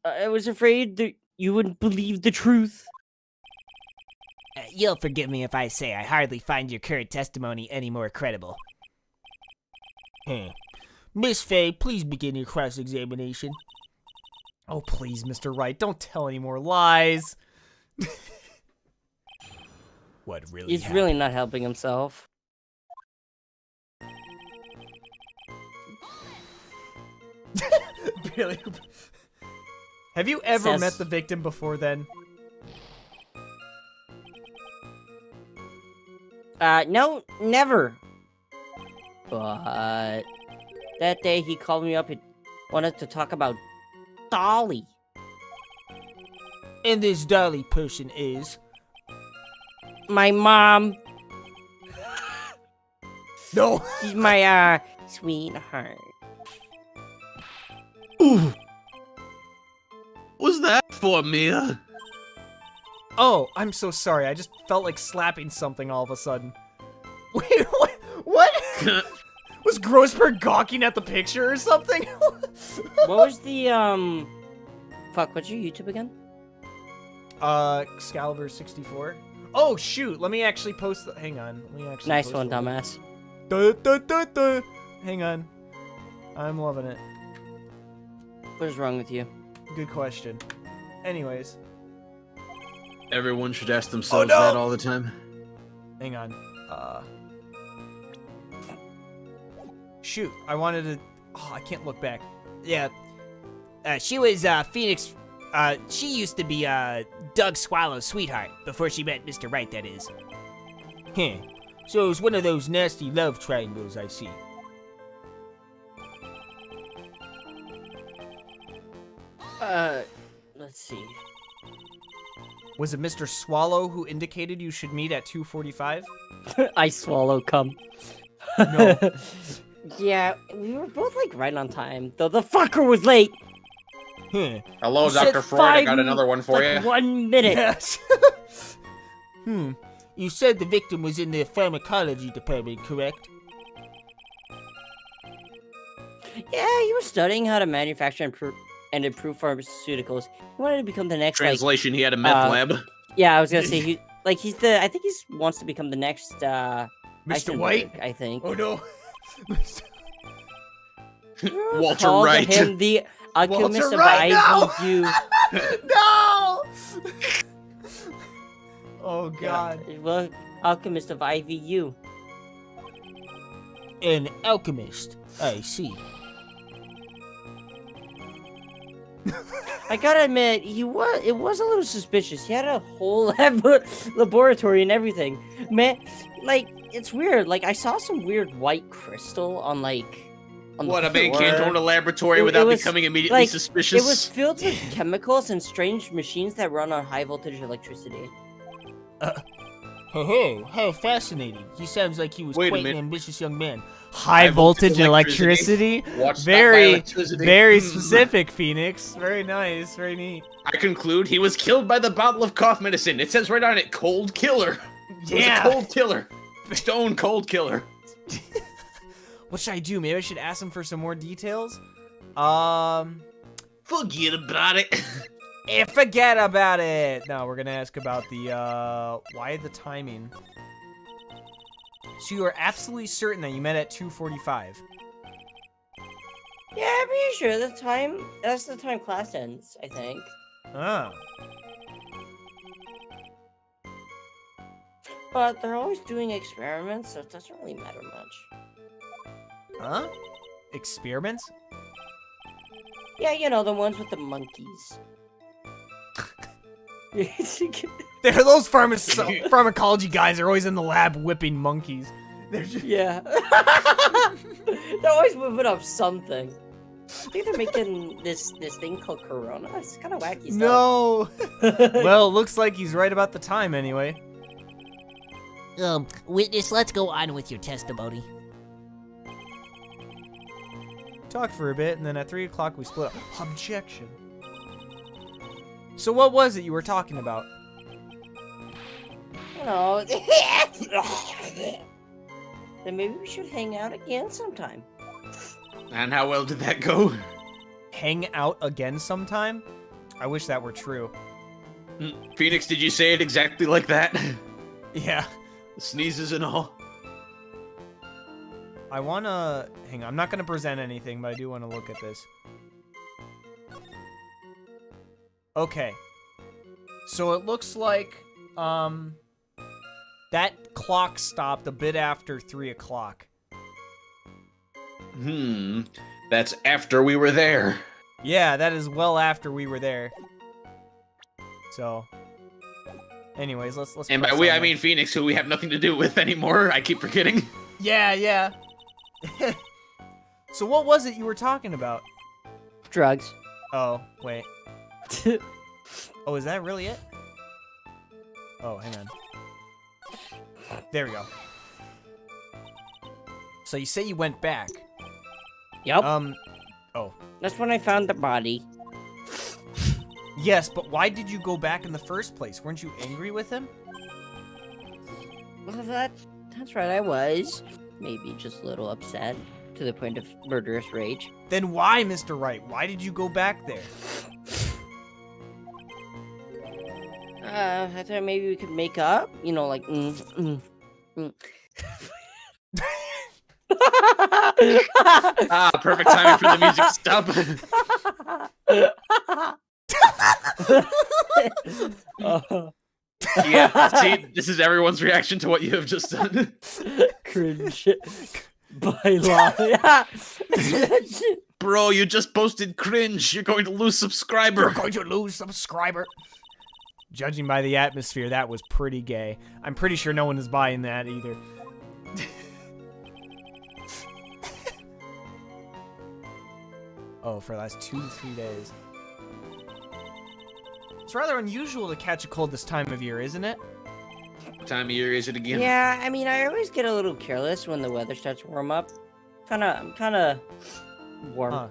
I was afraid that you wouldn't believe the truth. You'll forgive me if I say I hardly find your current testimony any more credible. Miss Faye, please begin your cross-examination. Oh, please, Mr. Wright, don't tell any more lies. What really He's happened? really not helping himself. Really? Have you ever Says- met the victim before then? No, never. But that day he called me up and wanted to talk about Dolly. And this Dolly person is... My mom. No. She's my sweetheart. Ooh. What's that for, Mia? Oh, I'm so sorry. I just felt like slapping something all of a sudden. Wait, what? What? Was Grossberg gawking at the picture or something? What was the fuck, what's your YouTube again? Excalibur 64. Oh shoot, let me actually post the... Hang on. Let me actually Nice post one, the- dumbass. Hang on. I'm loving it. What is wrong with you? Good question. Anyways, Everyone should ask themselves no! that all the time. hang on. Shoot, I wanted to... Oh, I can't look back. Yeah. She was Phoenix. She used to be Doug Swallow's sweetheart before she met Mr. Wright, that is. So it was one of those nasty love triangles, I see. Let's see. Was it Mr. Swallow who indicated you should meet at 2:45? I swallow cum. No. Yeah, we were both like right on time, though the fucker was late. Hello, You said Dr. Freud. I got 5 another one for like you. 1 minute. Yes. You said the victim was in the pharmacology department, correct? Yeah, he was studying how to manufacture and improve pharmaceuticals. He wanted to become the next Translation: He had a meth lab. Yeah, I was gonna say I think he wants to become the next Mr. Eisenberg, White? I think. Oh no. Walter Called Wright. him the Alchemist Walter of Wright, no! IVU. No! Oh god. Well, Alchemist of IVU. An alchemist, I see. I gotta admit, it was a little suspicious. He had a whole laboratory and everything. Man, like, it's weird. Like, I saw some weird white crystal on What, the a man floor. can't own a laboratory It without was, becoming immediately like, suspicious? It was filled with chemicals and strange machines that run on high voltage electricity. Ho, how fascinating. He sounds like he was Wait a quite an minute. ambitious young man. High voltage electricity? Watch that by Very, electricity. very Hmm. specific, Phoenix. Very nice, very neat. I conclude he was killed by the bottle of cough medicine. It says right on it, cold killer. It was Yeah. a cold killer. Stone cold killer. What should I do? Maybe I should ask him for some more details? Forget about it. Forget about it. No, we're gonna ask about the, why the timing? So you are absolutely certain that you met at 2:45? Yeah, I'm pretty sure that's the time class ends, I think. Ah. But they're always doing experiments, so it doesn't really matter much. Huh? Experiments? Yeah, you know, the ones with the monkeys. They're those pharmacology guys are always in the lab whipping monkeys. They're just... Yeah. They're always whipping up something. I think they're making this thing called Corona. It's kind of wacky stuff. No. Well, looks like he's right about the time anyway. Witness, let's go on with your testimony. Talked for a bit, and then at 3 o'clock we split up. Objection. So what was it you were talking about? You know. Then maybe we should hang out again sometime. And how well did that go? Hang out again sometime? I wish that were true. Phoenix, did you say it exactly like that? Yeah. Sneezes and all. I wanna... Hang on, I'm not gonna present anything, but I do want to look at this. Okay. So it looks like, that clock stopped a bit after 3 o'clock. That's after we were there. Yeah, that is well after we were there. So... Anyways, let's And by press we, on I there. mean Phoenix, who we have nothing to do with anymore. I keep forgetting. Yeah. So what was it you were talking about? Drugs. Oh, wait. Oh, is that really it? Oh, hang on. There we go. So you say you went back. Yep. Oh. That's when I found the body. Yes, but why did you go back in the first place? Weren't you angry with him? Well, that's right, I was. Maybe just a little upset to the point of murderous rage. Then why, Mr. Wright? Why did you go back there? I thought maybe we could make up. You know, like, Perfect timing for the music to stop. Yeah, see, this is everyone's reaction to what you have just done. Cringe. By law. Bro, you just posted cringe. You're going to lose subscriber. You're going to lose subscriber. Judging by the atmosphere, that was pretty gay. I'm pretty sure no one is buying that either. Oh, for the last 2 to 3 days. It's rather unusual to catch a cold this time of year, isn't it? What time of year is it again? Yeah, I mean, I always get a little careless when the weather starts to warm up. I'm kinda warm. Huh.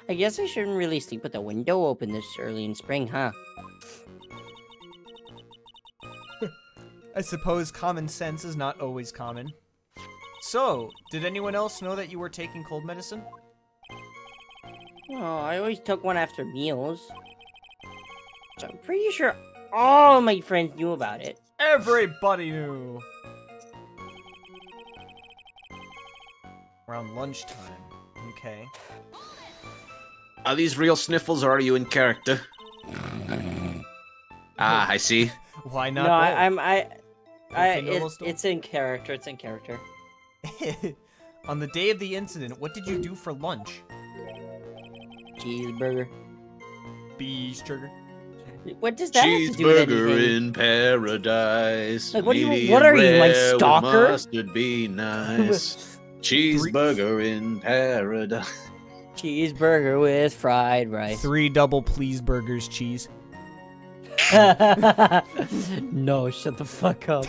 I guess I shouldn't really sleep with the window open this early in spring, huh? I suppose common sense is not always common. So, did anyone else know that you were taking cold medicine? Oh, I always took one after meals. So I'm pretty sure all of my friends knew about it. Everybody knew! Around lunchtime. Okay. Are these real sniffles or are you in character? I see. Why not? No, Okay, it's in character. It's in character. On the day of the incident, what did you do for lunch? Cheeseburger. Beef jerky. What does that have to do with Cheeseburger anything? in paradise. Like, what are you- Medium what are you, my rare with stalker? Mustard be nice. Cheeseburger in paradise. Cheeseburger with fried rice. 3 double please burgers, cheese. No, shut the fuck up.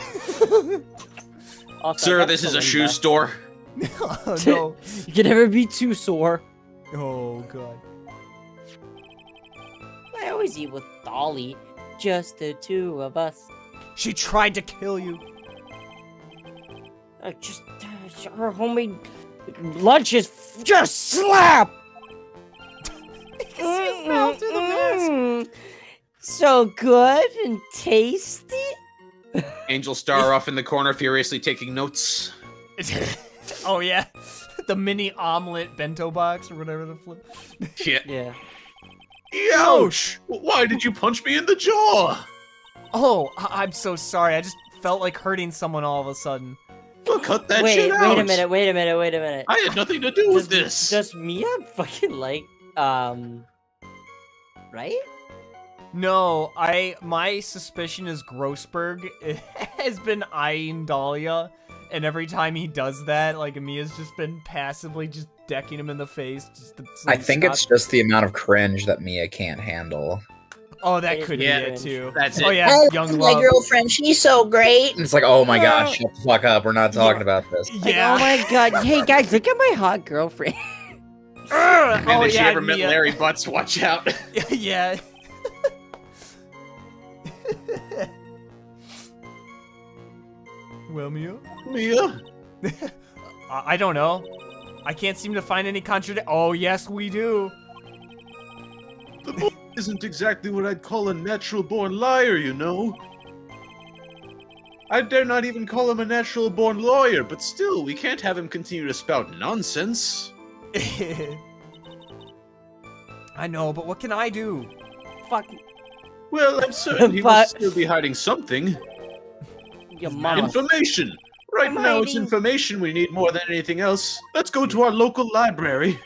Also, Sir, that's this is a Belinda. shoe store. Oh, no. You can never be too sore. Oh, God. I always eat with Dolly. Just the two of us. She tried to kill you. Her homemade lunch is just slap. smell through the mask. So good and tasty. Angel Star off in the corner, furiously taking notes. Oh, yeah. The mini omelet bento box or whatever the flip. Yeah. Yeah. Ouch! Why did you punch me in the jaw? Oh, I'm so sorry. I just felt like hurting someone all of a sudden. Well, cut that Wait, shit out. wait a minute. I had nothing to do with this. Does Mia fucking like, right? No, my suspicion is Grossberg has been eyeing Dahlia, and every time he does that, like Mia's just been passively just decking him in the face. Just to, I think it's just the amount of cringe that Mia can't handle. Oh, that could be Yeah, it too. that's it. Oh yeah, I young love love. my girlfriend. She's so great. And it's like, oh my gosh, shut the fuck up. We're not talking about this. Like, Yeah. oh my god, hey guys, look at my hot girlfriend. And oh if she yeah, ever met Mia. Larry Butts, watch out. Yeah. Well, Mia? Mia? I don't know. I can't seem to find any Oh, yes, we do. The boy isn't exactly what I'd call a natural-born liar, you know. I dare not even call him a natural-born lawyer, but still, we can't have him continue to spout nonsense. I know, but what can I do? Fuck Well, I'm certain he But- must still be hiding something. your mama. Information! Right I'm now, it's hiding. information we need more than anything else. Let's go to our local library.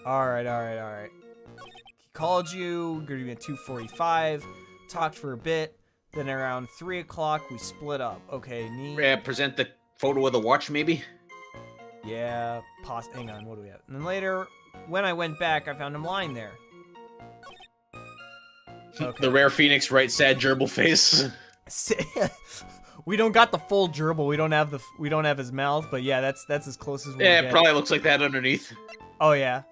Alright. He called you, agreed at 2:45, talked for a bit, then around 3 o'clock we split up. Okay, neat. Present the photo of the watch, maybe? Yeah, hang on, what do we have? And then later, when I went back, I found him lying there. Okay. The rare Phoenix Wright sad gerbil face. We don't got the full gerbil. We don't have his mouth, but yeah, that's as close as we Yeah, get. it probably looks like that underneath. Oh yeah.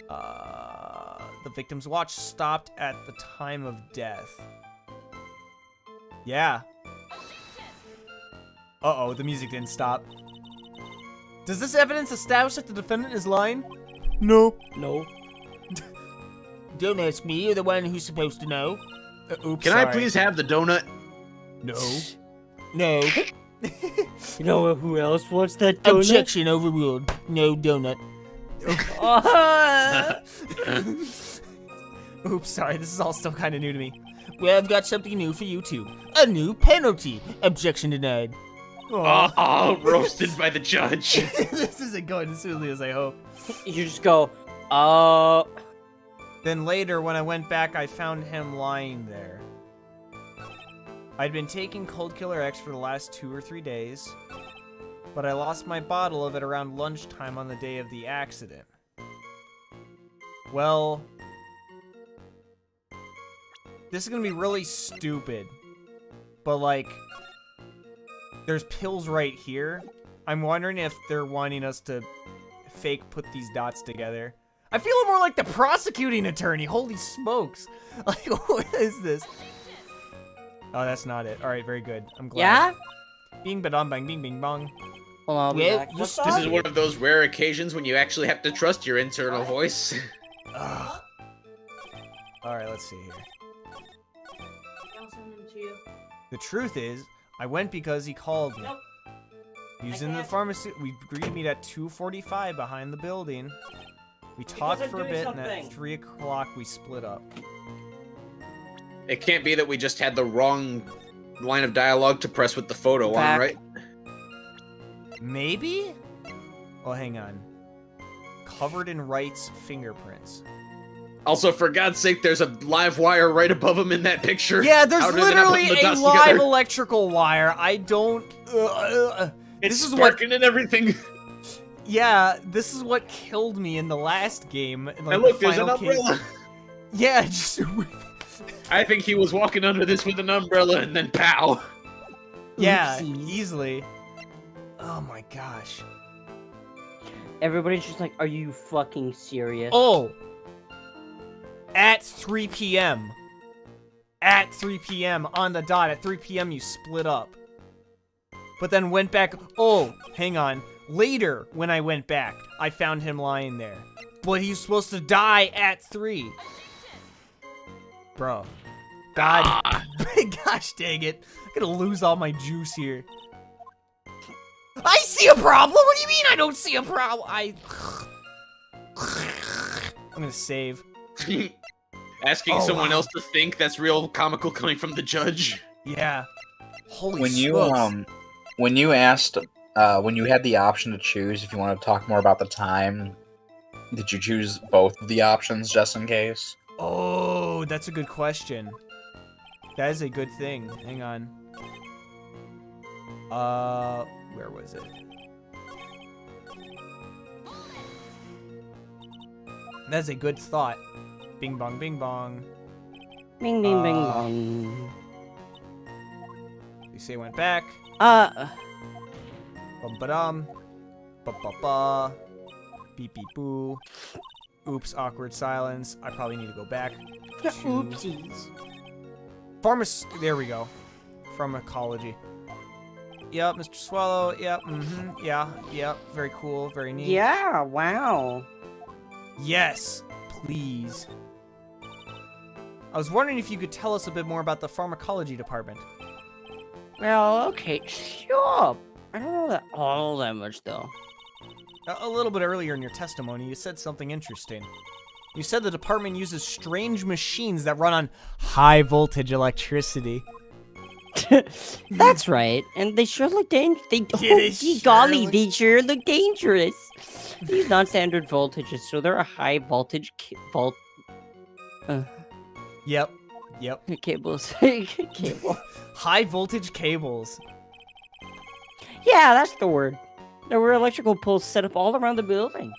The victim's watch stopped at the time of death. Yeah. Uh-oh, the music didn't stop. Does this evidence establish that the defendant is lying? No. No. Don't ask me, you're the one who's supposed to know. Oops, Can sorry. I please have the donut? No. No. You know who else wants that donut? Objection overruled. No donut. Oops, sorry. This is all still kind of new to me. Well, I've got something new for you two. A new penalty. Objection denied. Oh, roasted by the judge. This isn't going as smoothly as I hope. You just go, oh. Then later, when I went back, I found him lying there. I'd been taking Cold Killer X for the last 2 or 3 days, but I lost my bottle of it around lunchtime on the day of the accident. Well, this is gonna be really stupid, but like, there's pills right here. I'm wondering if they're wanting us to fake put these dots together. I feel more like the prosecuting attorney. Holy smokes. Like, what is this? Oh, that's not it. All right, very good. I'm glad. Yeah? Bing, ba-dum, bang, bing, bing, bong. Hold on, I'll be Well, back. you What's start- This up? is one of those rare occasions when you actually have to trust your internal voice. Ugh. All right, let's see here. The truth is, I went because he called me. Nope. He was I in the can't. pharmacy. We agreed to meet at 2:45 behind the building. We talked I'm for a doing bit, and something. at 3 o'clock we split up. It can't be that we just had the wrong line of dialogue to press with the photo on, Back. right? Maybe? Oh, hang on. Covered in Wright's fingerprints. Also, for God's sake, there's a live wire right above him in that picture. Yeah, there's How did they not put literally the a dots live together? electrical wire. I don't. It's this is what- sparking and everything. Yeah, this is what killed me in the last game. In, like, And look, the there's an final case. umbrella. Yeah, just. I think he was walking under this with an umbrella and then pow. Yeah, Oopsies. easily. Oh my gosh. Everybody's just like, are you fucking serious? Oh! At 3 p.m. At 3 p.m. on the dot. At 3 p.m. you split up. But then went back. Oh, hang on. Later, when I went back, I found him lying there. But he's supposed to die at 3. Bro. God. Gosh dang it. I'm gonna lose all my juice here. I see a problem! What do you mean I don't see a problem? I'm gonna save. Asking Oh, someone wow. else to think, that's real comical coming from the judge. Yeah. Holy When you smokes. When you asked, when you had the option to choose if you want to talk more about the time, did you choose both of the options just in case? Oh, that's a good question. That is a good thing. Hang on. Where was it? That's a good thought. Bing bong, bing bong. Bing, bing, bing, bong. You say went back. Uh, Bum ba dum. Ba ba ba. Beep beep boo. Oops, awkward silence. I probably need to go back. to oopsies. There we go. Pharmacology. Yep, Mr. Swallow. Yep, yeah, yep. Very cool, very neat. Yeah, wow. Yes, please. I was wondering if you could tell us a bit more about the pharmacology department. Well, okay, sure. I don't know that all that much, though. A little bit earlier in your testimony, you said something interesting. You said the department uses strange machines that run on high voltage electricity. That's right, and they sure look dangerous. They sure look dangerous. These non-standard voltages, so they're a high voltage Yep. cables. Cable. High voltage cables. Yeah, that's the word. There were electrical poles set up all around the building.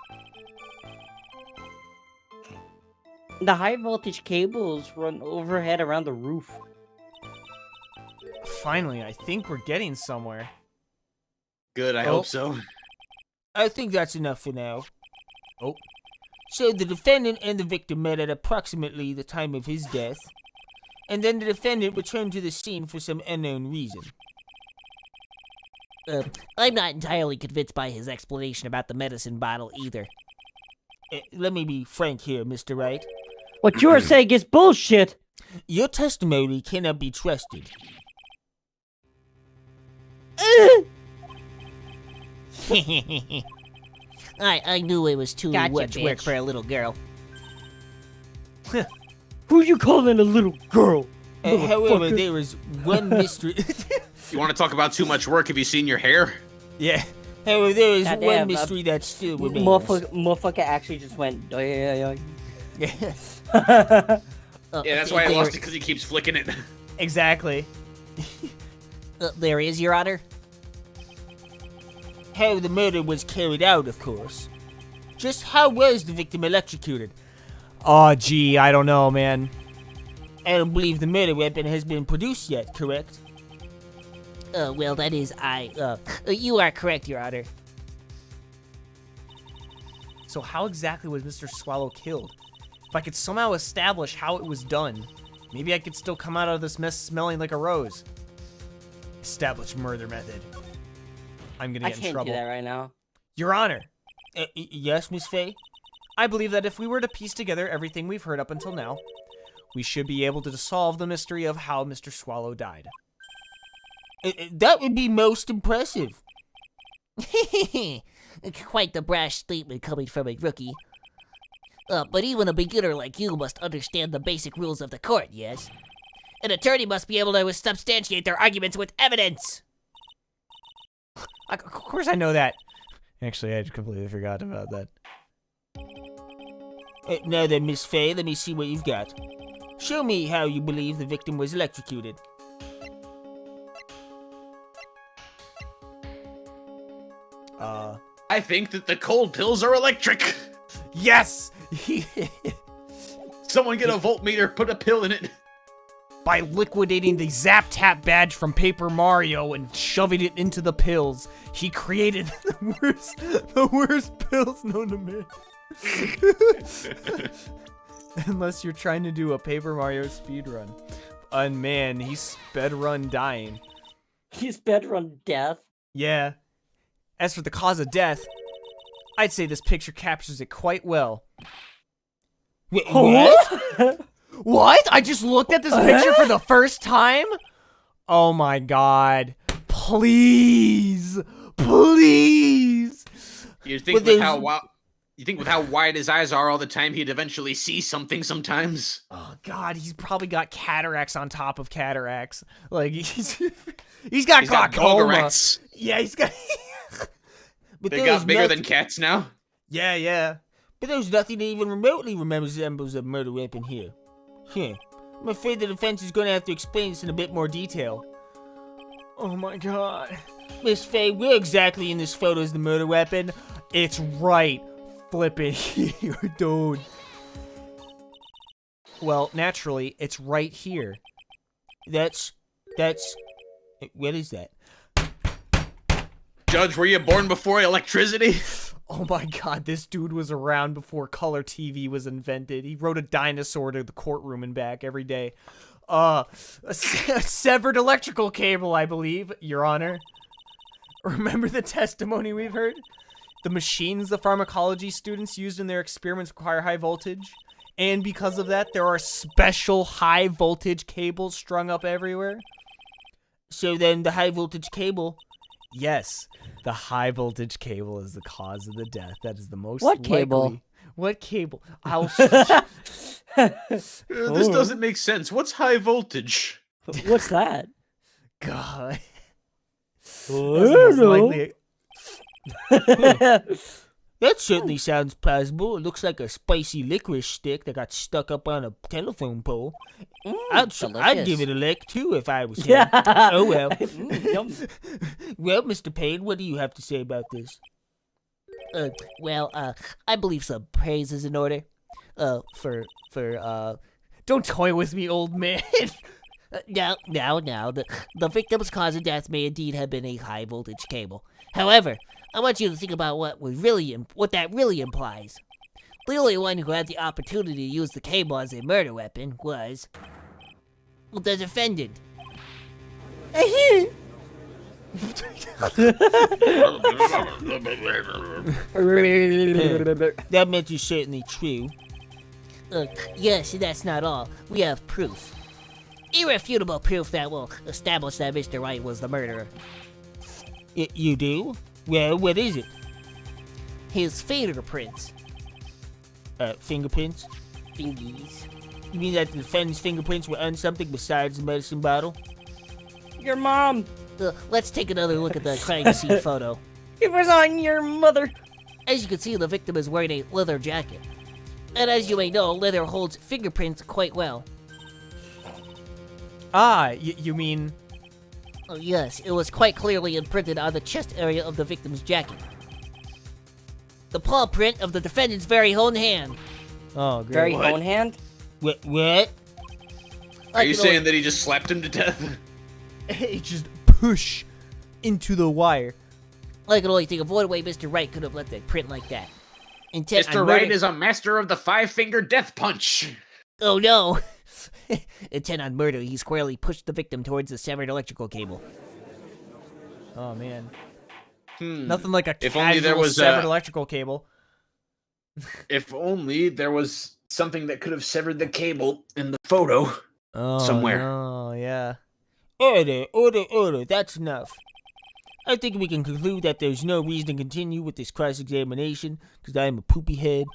The high voltage cables run overhead around the roof. Finally, I think we're getting somewhere. Good, I hope so. I think that's enough for now. Oh. So the defendant and the victim met at approximately the time of his death, and then the defendant returned to the scene for some unknown reason. I'm not entirely convinced by his explanation about the medicine bottle either. Let me be frank here, Mr. Wright. What you're saying is bullshit! Your testimony cannot be trusted. I knew it was too Gotcha, much work bitch. for a little girl. Who you calling a little girl? However, there is one mystery. You want to talk about too much work? Have you seen your hair? Yeah. However, there is Goddamn, one mystery that still remains. Motherfucker actually just went. Yeah, that's why I lost it, because he keeps flicking it. Exactly. There is, Your Honor. How the murder was carried out, of course. Just how was the victim electrocuted? Oh, gee, I don't know, man. I don't believe the murder weapon has been produced yet, correct? Well, that is, you are correct, Your Honor. So how exactly was Mr. Swallow killed? If I could somehow establish how it was done, maybe I could still come out of this mess smelling like a rose. Establish murder method. I'm gonna I get in can't trouble. do that right now. Your Honor, Yes, Miss Faye? I believe that if we were to piece together everything we've heard up until now, we should be able to solve the mystery of how Mr. Swallow died. That would be most impressive. Quite the brash statement coming from a rookie. But even a beginner like you must understand the basic rules of the court, yes? An attorney must be able to substantiate their arguments with evidence. Of course I know that. Actually, I completely forgot about that. Now then, Miss Faye, let me see what you've got. Show me how you believe the victim was electrocuted. I think that the cold pills are electric. Yes! Someone get a voltmeter, put a pill in it. By liquidating the Zap Tap badge from Paper Mario and shoving it into the pills, he created the worst pills known to man. Unless you're trying to do a Paper Mario speedrun. And man, he's sped run dying. He's bedrun death. Yeah. As for the cause of death, I'd say this picture captures it quite well. What? What? I just looked at this picture for the first time? Oh my god. Please. Please. You think with how You think with how wide his eyes are all the time, he'd eventually see something sometimes? Oh God, he's probably got cataracts on top of cataracts. Like he's got glaucoma. Gogaracts. Yeah, he's got. But They there got is bigger nothing- than cats now. Yeah. But there's nothing that even remotely resembles a murder weapon here. I'm afraid the defense is going to have to explain this in a bit more detail. Oh my God. Miss Faye, where exactly in this photo is the murder weapon? It's right flipping here, dude. Well, naturally, it's right here. That's... What is that? Judge, were you born before electricity? Oh my God, this dude was around before color TV was invented. He rode a dinosaur to the courtroom and back every day. A severed electrical cable, I believe, Your Honor. Remember the testimony we've heard? The machines the pharmacology students used in their experiments require high voltage. And because of that, there are special high voltage cables strung up everywhere. So then the high voltage cable... Yes, the high voltage cable is the cause of the death. That is the most What cable? likely- What cable? I'll This doesn't make sense. What's high voltage? What's that? God. I That's the don't most know. likely- That certainly sounds plausible. It looks like a spicy licorice stick that got stuck up on a telephone pole. I'd give it a lick, too, if I was him. Yeah. Oh, well. Yum. Well, Mr. Payne, what do you have to say about this? I believe some praise is in order. Don't toy with me, old man. Now, the victim's cause of death may indeed have been a high voltage cable. However, I want you to think about what that really implies. The only one who had the opportunity to use the cable as a murder weapon was the defendant. That much is certainly true. Yes, that's not all. We have proof. Irrefutable proof that will establish that Mr. Wright was the murderer. You do? Well, what is it? His fingerprints. Fingerprints? Fingies. You mean that the defendant's fingerprints were on something besides the medicine bottle? Your mom. Let's take another look at the crime scene photo. It was on your mother. As you can see, the victim is wearing a leather jacket. And as you may know, leather holds fingerprints quite well. You mean... Oh, yes, it was quite clearly imprinted on the chest area of the victim's jacket. The paw print of the defendant's very own hand. Oh, great. Very What? own hand. What? Are you saying that he just slapped him to death? It just push into the wire. I can only think of one way Mr. Wright could have left a print like that. Intent Mr. on Wright murder- is a master of the five-finger death punch. Oh no! Intent on murder, he squarely pushed the victim towards the severed electrical cable. Oh, man. Hmm. Nothing like a If only there casual was, severed electrical cable. If only there was something that could have severed the cable in the photo. Oh, somewhere. Oh, yeah. Order. That's enough. I think we can conclude that there's no reason to continue with this cross-examination, because I am a poopy head.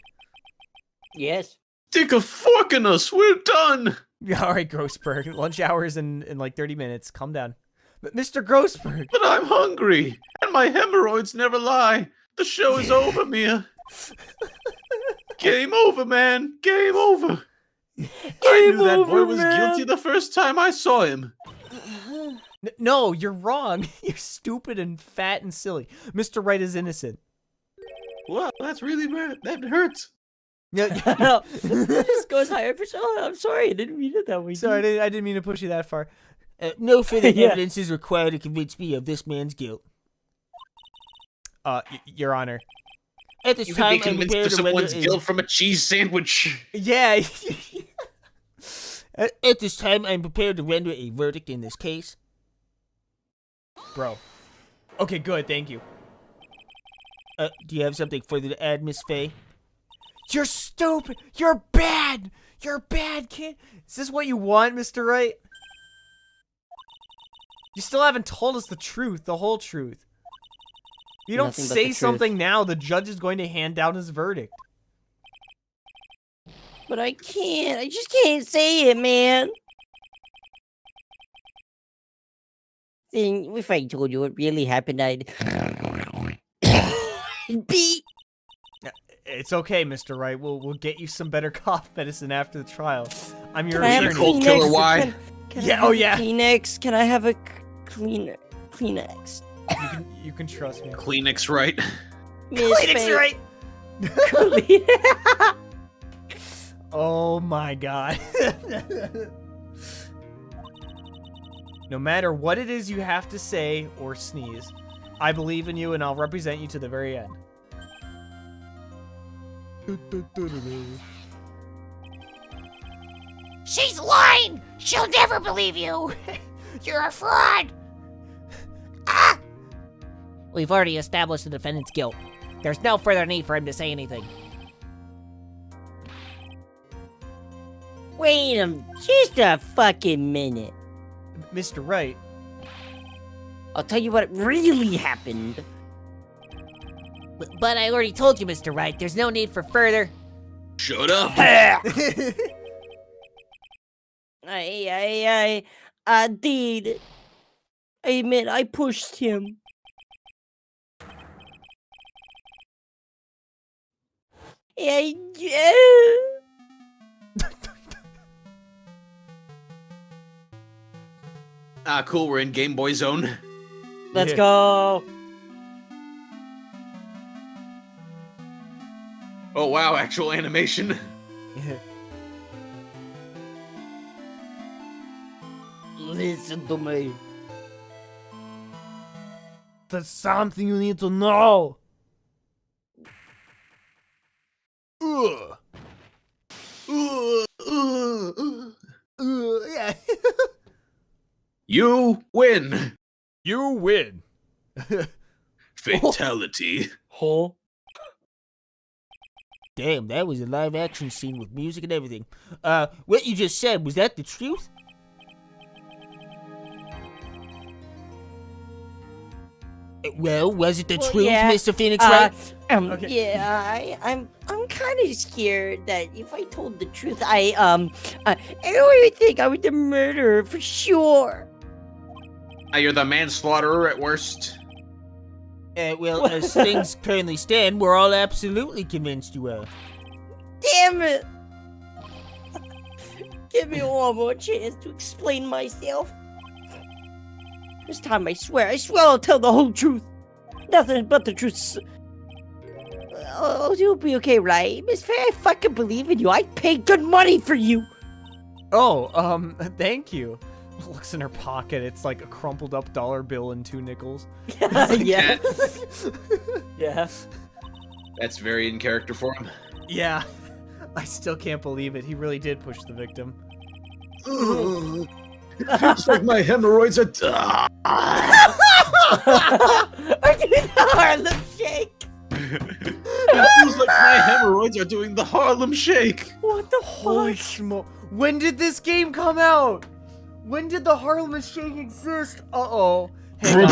Yes. Stick a fork in us. We're done. All right, Grossberg. Lunch hours in like 30 minutes. Calm down. But Mr. Grossberg. But I'm hungry, and my hemorrhoids never lie. The show is over, Mia. Game over, man. Game over. I knew that boy was guilty the first time I saw him. No, you're wrong. You're stupid and fat and silly. Mr. Wright is innocent. Wow, that's really bad. That hurts. Yeah. It just goes higher. Oh, I'm sorry. I didn't mean it that way. Sorry, I didn't mean to push you that far. No further Yeah. evidence is required to convince me of this man's guilt. Your Honor. At this You can time, be I'm convinced prepared of to render someone's a... guilt from a cheese sandwich. Yeah. At this time, I'm prepared to render a verdict in this case. Bro. Okay, good. Thank you. Do you have something further to add, Miss Faye? You're stupid. You're bad. You're a bad kid. Is this what you want, Mr. Wright? You still haven't told us the truth, the whole truth. You don't Nothing but the say truth. something now, the judge is going to hand down his verdict. But I can't. I just can't say it, man. Then, if I told you what really happened, I'd be. It's okay, Mr. Wright. We'll get you some better cough medicine after the trial. I'm your Can I have a attorney. Cold killer Kleenex? why? Can Yeah, I have oh, a yeah. Kleenex? Can I have a Kleenex? You can trust me. Kleenex, right? Kleenex, right? right? Oh my god. No matter what it is you have to say or sneeze, I believe in you and I'll represent you to the very end. She's lying! She'll never believe you! You're a fraud! Ah! We've already established the defendant's guilt. There's no further need for him to say anything. Wait just a fucking minute. Mr. Wright, I'll tell you what really happened. But I already told you, Mr. Wright, there's no need for further. Shut up. I did. I admit I pushed him. Yeah. Cool, we're in Game Boy Zone. Let's Yeah. go. Oh wow, actual animation. Listen to me. there's something you need to know. Ugh. Yeah. You win. You win. Fatality. Hole. Damn, that was a live action scene with music and everything. What you just said, was that the truth? Well, was it the Well, truth, yeah, Mr. Phoenix Wright? Okay. Yeah, I'm kind of scared that if I told the truth, I would think I was the murderer for sure. You're the manslaughterer at worst. Well, as things currently stand, we're all absolutely convinced you are. Damn it! Give me one more chance to explain myself. This time, I swear I'll tell the whole truth. Nothing but the truth. Oh, you'll be okay, right? Miss Fair, I fucking believe in you. I paid good money for you. Oh, thank you. Looks in her pocket. It's like a crumpled up dollar bill and 2 nickels. Yeah. Yeah. That's very in character for him. Yeah. I still can't believe it. He really did push the victim. Feels like my hemorrhoids are. I did the Harlem Shake. It feels like my hemorrhoids are doing the Harlem Shake. What the Holy fuck? smoke. When did this game come out? When did the Harlem Shake exist? Uh-oh. Hang on.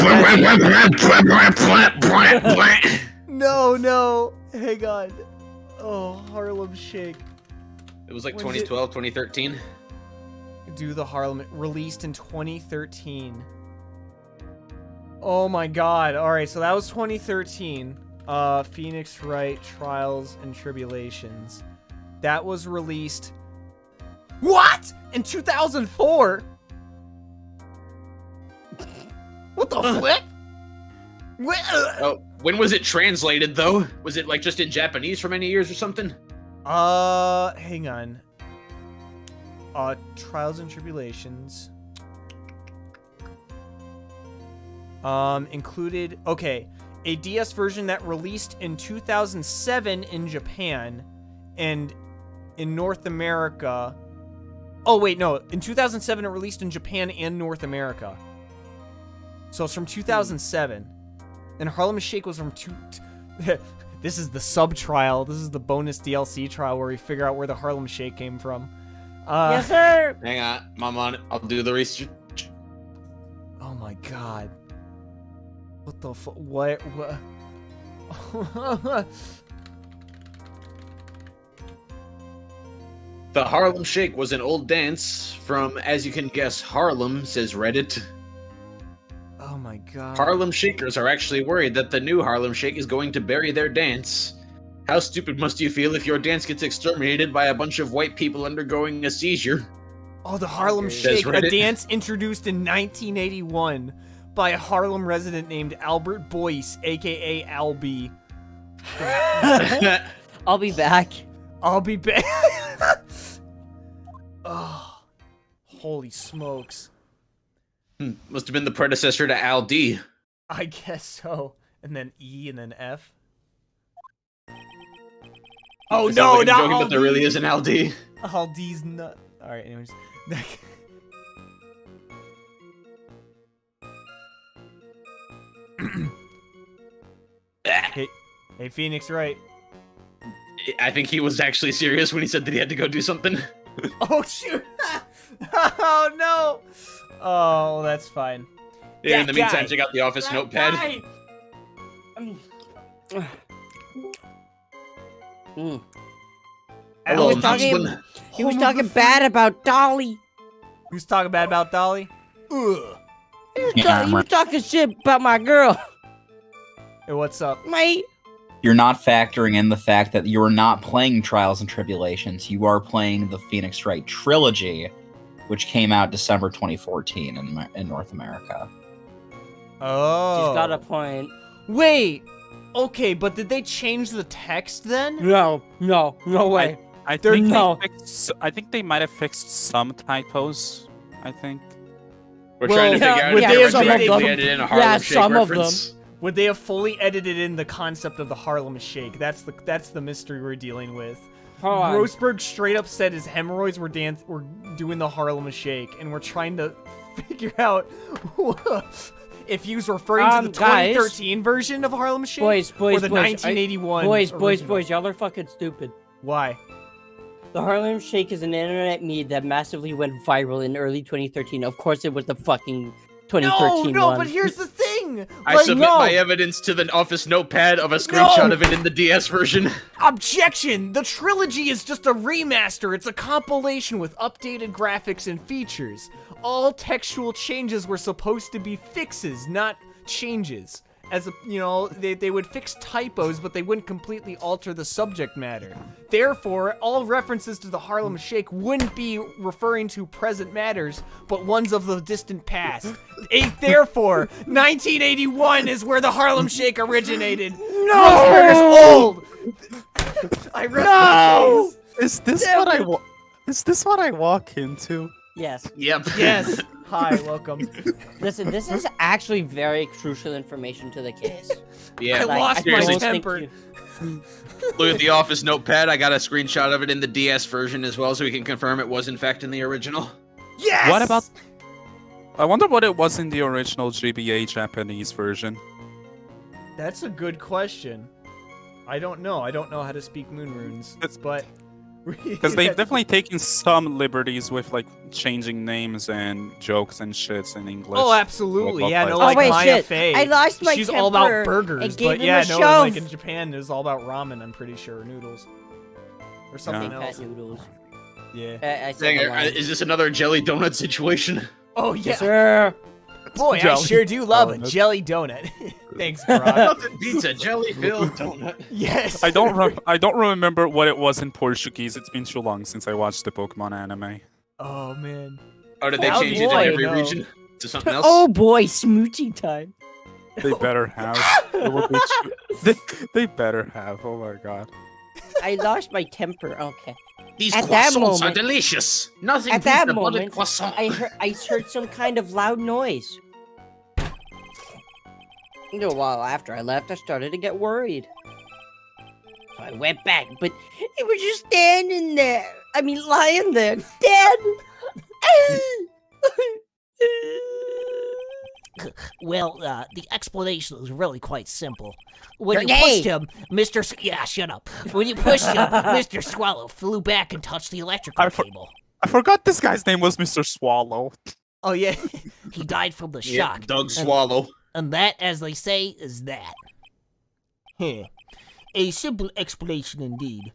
No. Hang on. Oh, Harlem Shake. It was like When did- 2012, 2013. Do the Harlem released in 2013. Oh my god. Alright, so that was 2013. Phoenix Wright Trials and Tribulations. That was released. What? In 2004? What the flip? Oh, when was it translated though? Was it like just in Japanese for many years or something? Hang on. Trials and Tribulations. Included, okay, a DS version that released in 2007 in Japan and in North America. Oh, wait, no. In 2007, it released in Japan and North America. So it's from 2007. And Harlem Shake was from This is the sub-trial. This is the bonus DLC trial where we figure out where the Harlem Shake came from. Yes, sir. Hang on, I'm on it. I'll do the research. Oh my god. What the fuck? What? The Harlem Shake was an old dance from, as you can guess, Harlem, says Reddit. Oh my god. Harlem Shakers are actually worried that the new Harlem Shake is going to bury their dance. How stupid must you feel if your dance gets exterminated by a bunch of white people undergoing a seizure? Oh, the Harlem Says Shake, a Reddit. dance introduced in 1981 by a Harlem resident named Albert Boyce, aka Albie. I'll be back. I'll be back. Oh, holy smokes. Must have been the predecessor to Al D. I guess so. And then E and then F. Oh It sounds no, like I'm not joking, but there really is an Al D. Aldi's nut. Alright, anyways. Hey, Phoenix, right? I think he was actually serious when he said that he had to go do something. Oh, shoot! Oh, no! Oh, that's fine. Yeah, in That the meantime, guy. check out the office notepad. Mm. Hello, was talking- husband. He was talking bad about Dolly. Who's talking bad about Dolly? Ugh. He was talking shit about my girl. Hey, what's up? Mate. You're not factoring in the fact that you're not playing Trials and Tribulations. You are playing the Phoenix Wright trilogy, which came out December 2014 in North America. Oh. She's got a point. Wait. Okay, but did they change the text then? No way. I There- think no. I think they might have fixed some typos. I think. We're Well, trying to yeah, figure out would if they they have made retroactively it- added in a Harlem Yeah, Shake some of reference. Would they have fully edited in the concept of the Harlem Shake? That's the mystery we're dealing with. Hold on. Grossberg straight up said his hemorrhoids were doing the Harlem Shake, and we're trying to figure out if he was referring to the Guys. 2013 version of Harlem Shake Boys, or the boys, 1981. Boys, original. y'all are fucking stupid. Why? The Harlem Shake is an internet meme that massively went viral in early 2013. Of course, it was the fucking 2013 No, one. but here's the thing. I Like, submit no. my evidence to the office notepad of a screenshot No. of it in the DS version. Objection! The trilogy is just a remaster. It's a compilation with updated graphics and features. All textual changes were supposed to be fixes, not changes. As a, they would fix typos, but they wouldn't completely alter the subject matter. Therefore, all references to the Harlem Shake wouldn't be referring to present matters, but ones of the distant past. Therefore, 1981 is where the Harlem Shake originated. No! is old. I rest my case. Is this what I walk into? Yes. Yep. Yes. Hi, welcome. Listen, this is actually very crucial information to the case. Yeah. I lost my don't think temper. you- Look at the office notepad. I got a screenshot of it in the DS version as well, so we can confirm it was in fact in the original. Yes! What about? I wonder what it was in the original GBA Japanese version. That's a good question. I don't know. I don't know how to speak moon runes. But Because they've definitely taken some liberties with like changing names and jokes and shits in English. Oh, absolutely. Yeah, no, Oh, like wait, Maya shit. Fey. I lost my She's all about temper burgers. and gave But him yeah, a no, shove. like in Japan, it was all about ramen, I'm pretty sure. Noodles. Or something Big else. fat noodles. Yeah. I said Dang, the line. is this another jelly donut situation? Oh, yeah. Yes, sir. Boy, I Jelly sure do love a donut. jelly donut. Thanks, Brock. Nothing beats a jelly-filled donut. Yes. I don't remember what it was in Portuguese. It's been too long since I watched the Pokemon anime. Oh, man. Oh, did they Oh, change it in boy, every no. region to something else? Oh boy, smoochie time. They better have. It would be they better have. Oh my god. I lost my temper. Okay. These At that croissants are moment- delicious. Nothing At beats that a buttered moment, croissant. I heard some kind of loud noise. A little while after I left, I started to get worried. So I went back, but he was just standing there. I mean, lying there, dead. Well, the explanation is really quite simple. When you Grenade! pushed him, yeah, shut up. When you pushed him, Mr. Swallow flew back and touched the electrical cable. I forgot this guy's name was Mr. Swallow. Oh, yeah. He died from the Yeah, shock. Doug Swallow. And that, as they say, is that. A simple explanation indeed.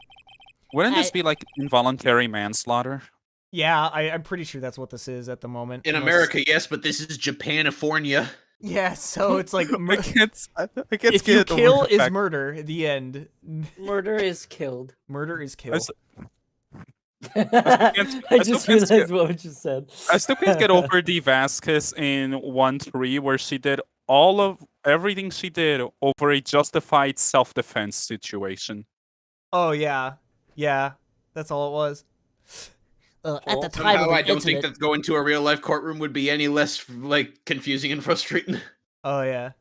Wouldn't this be like involuntary manslaughter? Yeah, I'm pretty sure that's what this is at the moment. In unless- America, yes, but this is Japanifornia. Yeah, so it's like I can't if you get over kill the is fact- murder. The end. Murder is killed. Murder is I killed. s- I just still can't realized what you said. I still can't get over the Vasquez in 1-3 where she did everything she did over a justified self-defense situation. Oh yeah, yeah. That's all it was. At the time Somehow of I the don't think incident, that going to a real life courtroom would be any less like confusing and frustrating. Oh yeah.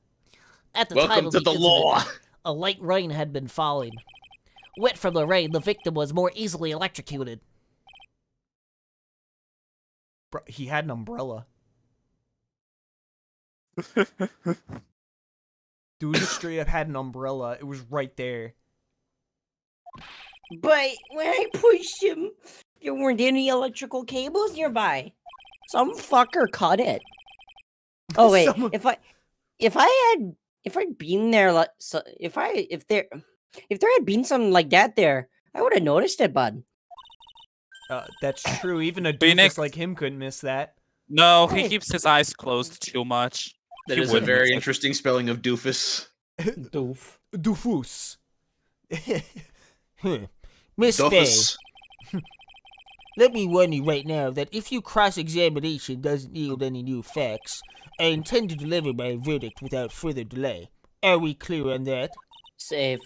at the time Welcome of to the the incident, law. a light rain had been falling. Wet from the rain, the victim was more easily electrocuted. Bro, he had an umbrella. Dude straight up had an umbrella. It was right there. But when I pushed him, there weren't any electrical cables nearby. Some fucker cut it. Oh wait, Someone- if I'd been there, like, so if there had been something like that there, I would have noticed it, bud. That's true. Even a Phoenix- doofus like him couldn't miss that. No, he Hey. keeps his eyes closed too much. That He is a wouldn't very miss it. interesting spelling of doofus. Doof. Doofus. Miss Faye, Doofus. let me warn you right now that if your cross-examination doesn't yield any new facts, I intend to deliver my verdict without further delay. Are we clear on that? Save.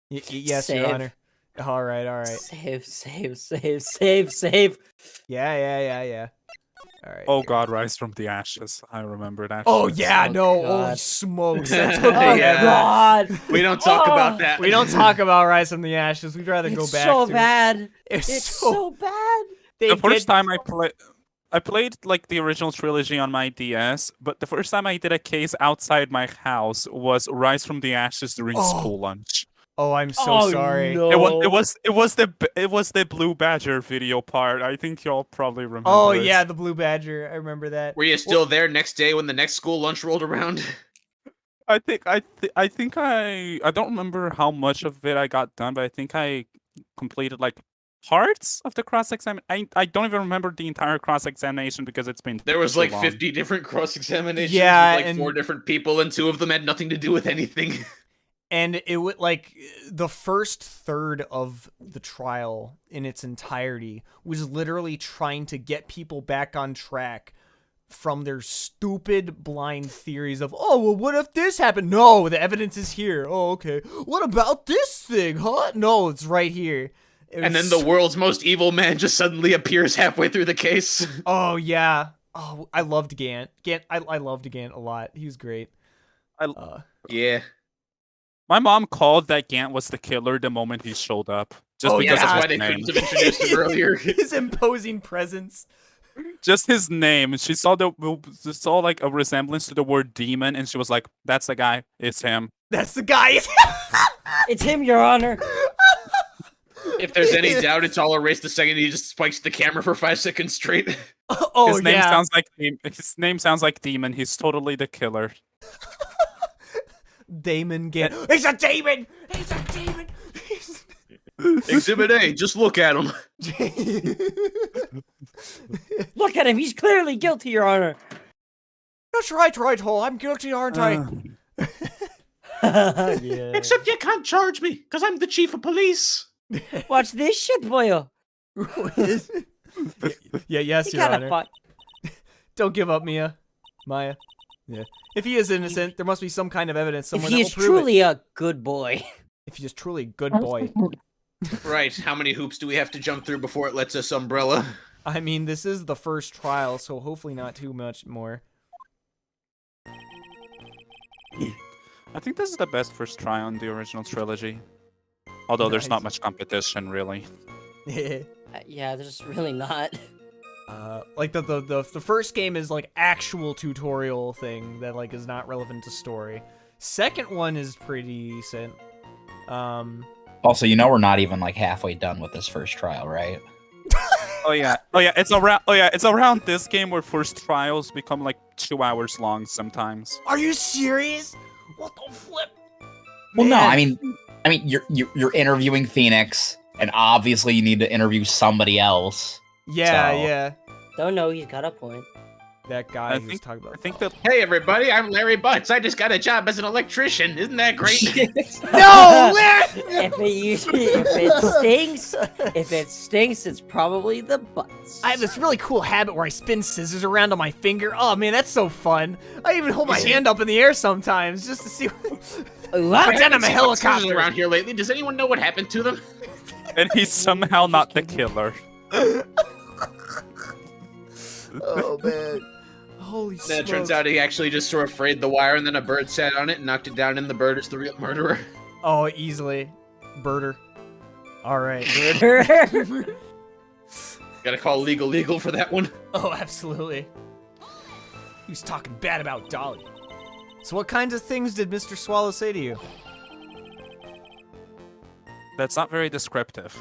Yes, Your Save. Honor. All right. Save. Yeah. All right. Oh here. god, Rise from the Ashes. I remember that. Oh shit. yeah, Oh, no. Holy God. smokes. That took Oh Yeah. God! We don't talk Oh. about that. We don't talk about Rise from the Ashes. We'd rather go It's back so to bad. it. It's so bad. They The first get- time I played like the original trilogy on my DS, but the first time I did a case outside my house was Rise from the Ashes during Oh. school lunch. Oh, I'm so sorry. No. It was the Blue Badger video part. I think y'all probably remember. Oh it. yeah, the Blue Badger. I remember that. Were you still there next day when the next school lunch rolled around? I think I don't remember how much of it I got done, but I think I completed like parts of the cross exam. I don't even remember the entire cross examination because it's been There was so like long. 50 different cross examinations Yeah, with like 4 and- different people, and 2 of them had nothing to do with anything. And it would like the first third of the trial in its entirety was literally trying to get people back on track from their stupid blind theories of, oh, well, what if this happened? No, the evidence is here. Oh, okay. What about this thing, huh? No, it's right here. It And was then the world's most evil man just suddenly appears halfway through the case. Oh, yeah. Oh, I loved Gant. I loved Gant a lot. He was great. Yeah. My mom called that Gant was the killer the moment he showed up. Just Oh, because yeah. That's of why his they name. couldn't have introduced him earlier. His imposing presence. Just his name. She saw like a resemblance to the word demon, and she was like, "That's the guy. It's him." That's the guy. It's him, Your Honor. If there's any doubt, it's all erased the second he just spikes the camera for 5 seconds straight. Oh, His name yeah. sounds like demon. He's totally the killer. Damon Gant. He's a demon! He's a demon! Exhibit A, just look at him. Look at him. He's clearly guilty, Your Honor. That's right, right hole. I'm guilty, aren't I? Yeah. Except you can't charge me, because I'm the chief of police. Watch this shit, boy. Yeah, yes, He Your kind Honor. of fought. Don't give up, Maya. Yeah. If he is innocent, there must be some kind of evidence If somewhere he that is will prove truly a good boy. it. If he is truly a good boy. Right, how many hoops do we have to jump through before it lets us umbrella? I mean, this is the first trial, so hopefully not too much more. I think this is the best first try on the original trilogy. Although there's not much competition, really. Yeah, there's really not. Like the first game is like actual tutorial thing that like is not relevant to story. Second one is pretty decent. Also, you know we're not even like halfway done with this first trial, right? Oh yeah. It's around this game where first trials become like 2 hours long sometimes. Are you serious? What the flip? Well, no, Man. I mean, you're interviewing Phoenix, and obviously you need to interview somebody else. Yeah, So- yeah. Don't know. He's got a point. That guy I who's think talking about. I think that Hey everybody, I'm Larry Butts. I just got a job as an electrician. Isn't that great? No, Larry! If it stinks, it's probably the butts. I have this really cool habit where I spin scissors around on my finger. Oh man, that's so fun. I even hold my hand up in the air sometimes just to see. Pretend I'm a helicopter around here lately. Does anyone know what happened to them? and he's somehow not the killer. Oh man. Holy Then it turns smokes. out he actually just sort of frayed the wire, and then a bird sat on it and knocked it down, and the bird is the real murderer. Oh, easily, birder. All right. Gotta call legal for that one. Oh, absolutely. He was talking bad about Dolly. So, what kinds of things did Mr. Swallow say to you? That's not very descriptive.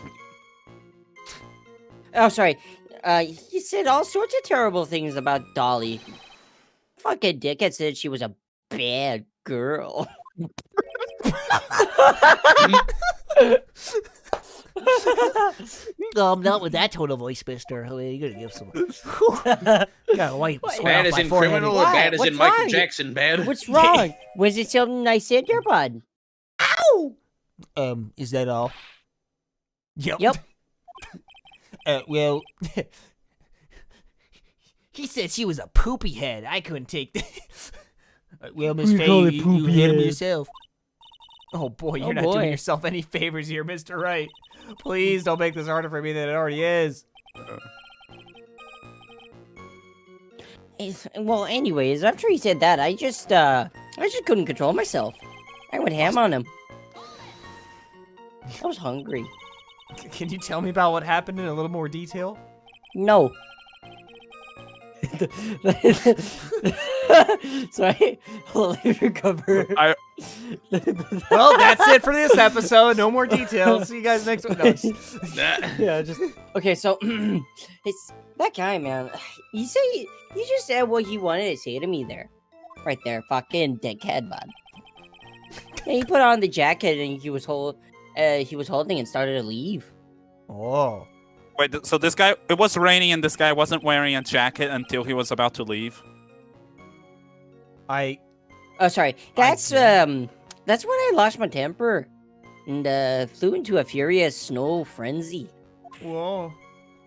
Oh, sorry. He said all sorts of terrible things about Dolly. Fucking dickhead said she was a bad girl. Not with that tone of voice, mister. I mean, you gotta give some. Yeah, wipe sweat Bad off as my in forehead. criminal or Why? bad as What's in Michael wrong? Jackson bad? What's wrong? Was it something I said there, bud? Is that all? Yep. Well, he said she was a poopy head. I couldn't take that. Well, Miss Faye, you hit him yourself. Oh boy, you're Oh, not boy. doing yourself any favors here, Mr. Wright. Please don't make this harder for me than it already is. Well, anyways, after he said that, I just couldn't control myself. I went ham on him. I was hungry. Can you tell me about what happened in a little more detail? No. Sorry. Let me recover. Well, that's it for this episode. No more details. See you guys next week. No. Yeah, just okay. So it's that guy, man. He just said what he wanted to say to me there, right there. Fucking dickhead, bud. And he put on the jacket and he was holding and started to leave. Oh. Wait, so this guy, it was raining and this guy wasn't wearing a jacket until he was about to leave? I Oh, sorry. That's when I lost my temper and flew into a furious snow frenzy. Whoa.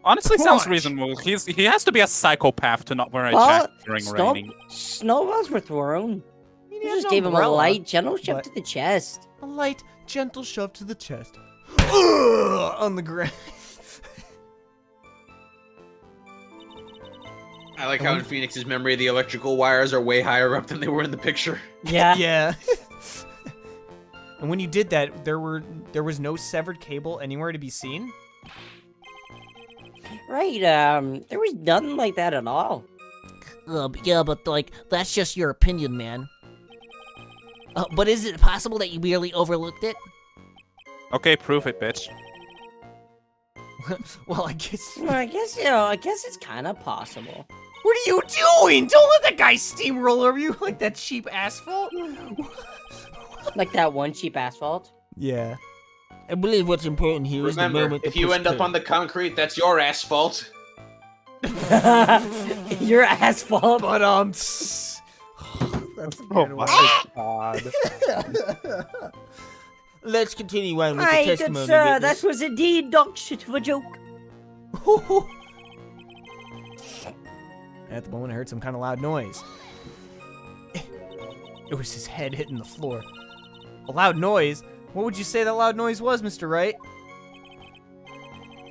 Honestly, sounds Gosh. reasonable. He has to be a psychopath to not wear a Well, jacket during raining. Snowballs were thrown. He I has just an gave him a umbrella, light, gentle shove but- to the chest. A light, gentle shove to the chest. Ugh, on the ground. I like how in Phoenix's memory the electrical wires are way higher up than they were in the picture. Yeah. Yeah. And when you did that, there was no severed cable anywhere to be seen? Right, there was nothing like that at all. Yeah, but like that's just your opinion, man. But is it possible that you merely overlooked it? Okay, prove it, bitch. Well, I guess. Well, I guess it's kind of possible. What are you doing? Don't let that guy steamroll over you like that cheap asphalt. Like that one cheap asphalt. Yeah. I believe what's important here is the Remember, moment. if you end up on the concrete, that's your asphalt. Your asphalt. But that's a Oh good my one. god. Let's continue on with Aye, the good testimony. sir, witness. that was indeed dog shit of a joke. At the moment, I heard some kind of loud noise. It was his head hitting the floor. A loud noise? What would you say that loud noise was, Mr. Wright?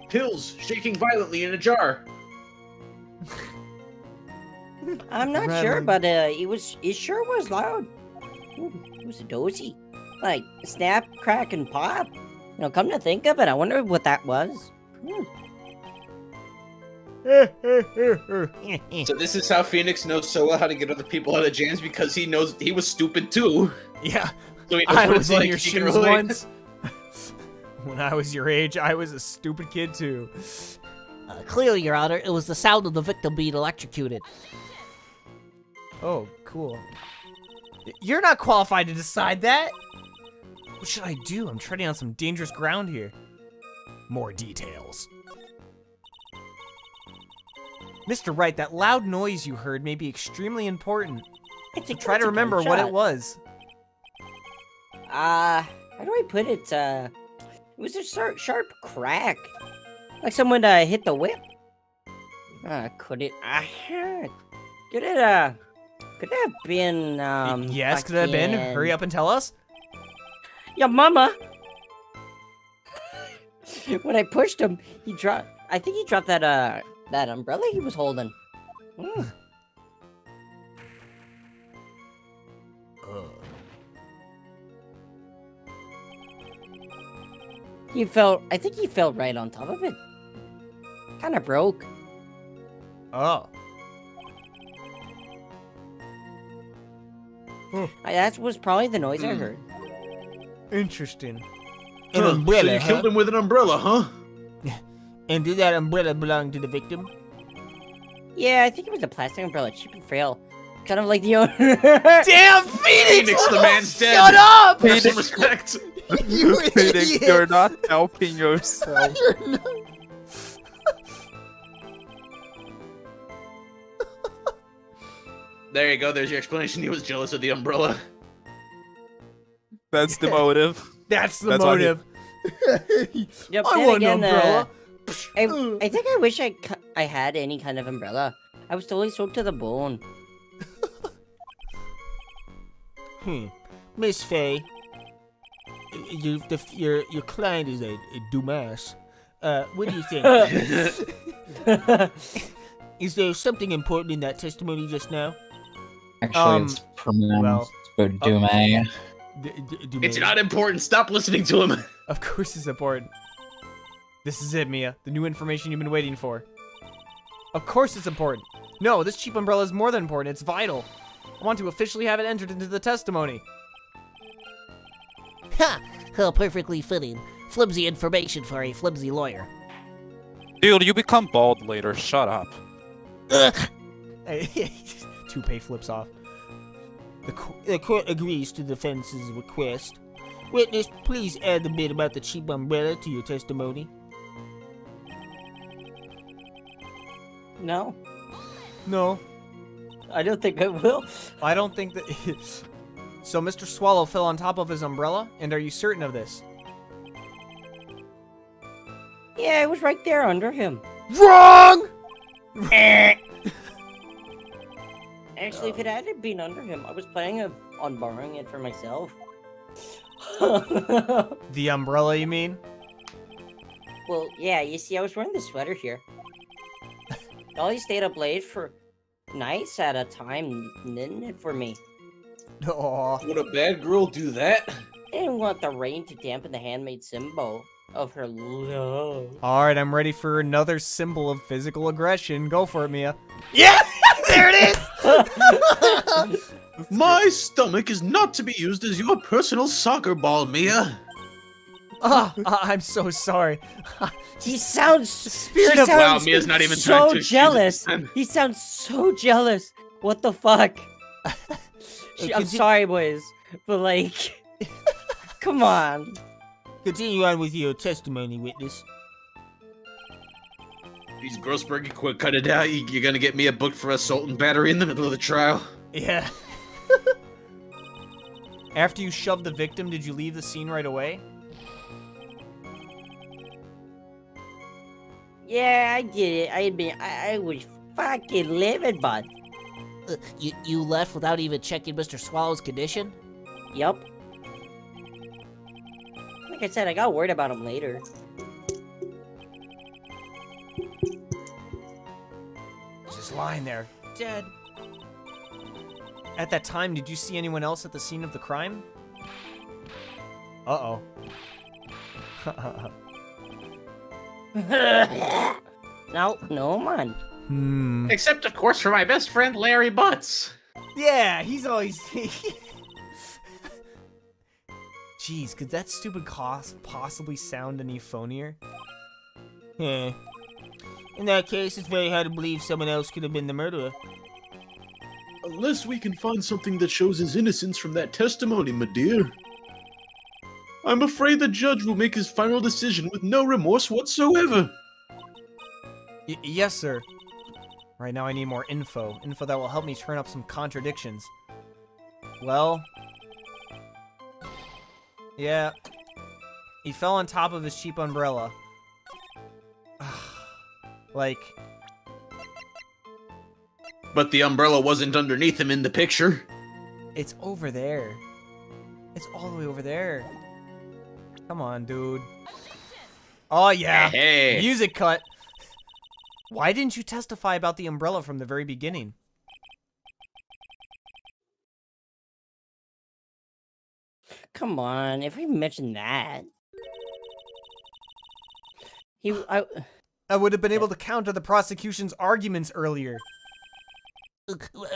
Pills shaking violently in a jar. I'm not sure, Rattling. but it sure was loud. Ooh, it was a dozy. Like snap, crack, and pop. You know, come to think of it, I wonder what that was. So this is how Phoenix knows so well how to get other people out of jams, because he knows he was stupid too. Yeah, So he knows I what was it's in like. your He can shoes relate. once. When I was your age, I was a stupid kid too. Clearly, Your Honor, it was the sound of the victim being electrocuted. Oh, cool. You're not qualified to decide that. What should I do? I'm treading on some dangerous ground here. More details. Mr. Wright, that loud noise you heard may be extremely important. Try to remember what it was. How do I put it? It was a sharp crack. Like someone hit the whip. Could it? Could it have been? Yes, could it have been? Hurry up and tell us. Yeah, mama. When I pushed him, he dropped. I think he dropped that umbrella he was holding. I think he fell right on top of it. Kind of broke. Oh. That was probably the noise I heard. Interesting. An umbrella, So you killed him with an umbrella, huh? And did that umbrella belong to the victim? Yeah, I think it was a plastic umbrella, cheap and frail. Kind of like the owner. Damn, Phoenix! The man's dead. Shut up! Put some respect. You Phoenix, idiot! you're not helping yourself. There you go. There's your explanation. He was jealous of the umbrella. That's the motive. That's the That's why he- motive. Yep, I then want again, an umbrella. I think I wish I had any kind of umbrella. I was totally soaked to the bone. Miss Faye, your client is a dumbass. What do you think? Is there something important in that testimony just now? Actually, it's pronounced Dume. It's not important. Stop listening to him. Of course it's important. This is it, Mia. The new information you've been waiting for. Of course it's important. No, this cheap umbrella is more than important. It's vital. I want to officially have it entered into the testimony. Ha! How perfectly fitting. Flimsy information for a flimsy lawyer. Dude, you become bald later. Shut up. Toupee flips off. The court agrees to the defense's request. Witness, please add the bit about the cheap umbrella to your testimony. No, No, I don't think I will. I don't think that... So Mr. Swallow fell on top of his umbrella? And are you certain of this? Yeah, it was right there under him. Wrong! Actually, if it hadn't been under him, I was planning on borrowing it for myself. The umbrella, you mean? Well, yeah, you see, I was wearing the sweater here. Dolly stayed up late for nights at a time, knitting it for me. Aw. Would a bad girl do that? I didn't want the rain to dampen the handmade symbol of her love. Alright, I'm ready for another symbol of physical aggression. Go for it, Mia. Yeah! There it is! My stomach is not to be used as your personal soccer ball, Mia. I'm so sorry. He sounds Spirit he of- Wow, sounds Mia's not even trying so to jealous. shoot. He sounds so jealous. What the fuck? I'm sorry, boys, but like, come on. Continue on with your testimony, witness. These Grossberg, cut it out. You're gonna get Mia booked for assault and battery in the middle of the trial. Yeah. After you shoved the victim, did you leave the scene right away? Yeah, I did it. I admit, I was fucking livid, bud. You left without even checking Mr. Swallow's condition? Yup. Like I said, I got worried about him later. Just lying there, dead. At that time, did you see anyone else at the scene of the crime? Uh-oh. No, man. Except, of course, for my best friend, Larry Butts. Yeah, he's always... Jeez, could that stupid cough possibly sound any phonier? In that case, it's very hard to believe someone else could have been the murderer. Unless we can find something that shows his innocence from that testimony, my dear. I'm afraid the judge will make his final decision with no remorse whatsoever. Yes, sir. Right now I need more info. Info that will help me turn up some contradictions. Well... yeah. He fell on top of his cheap umbrella. Like... But the umbrella wasn't underneath him in the picture. it's over there. It's all the way over there. Come on, dude. Oh, yeah. Hey. Music cut. Why didn't you testify about the umbrella from the very beginning? Come on, if we mentioned that. I would have been able to counter the prosecution's arguments earlier.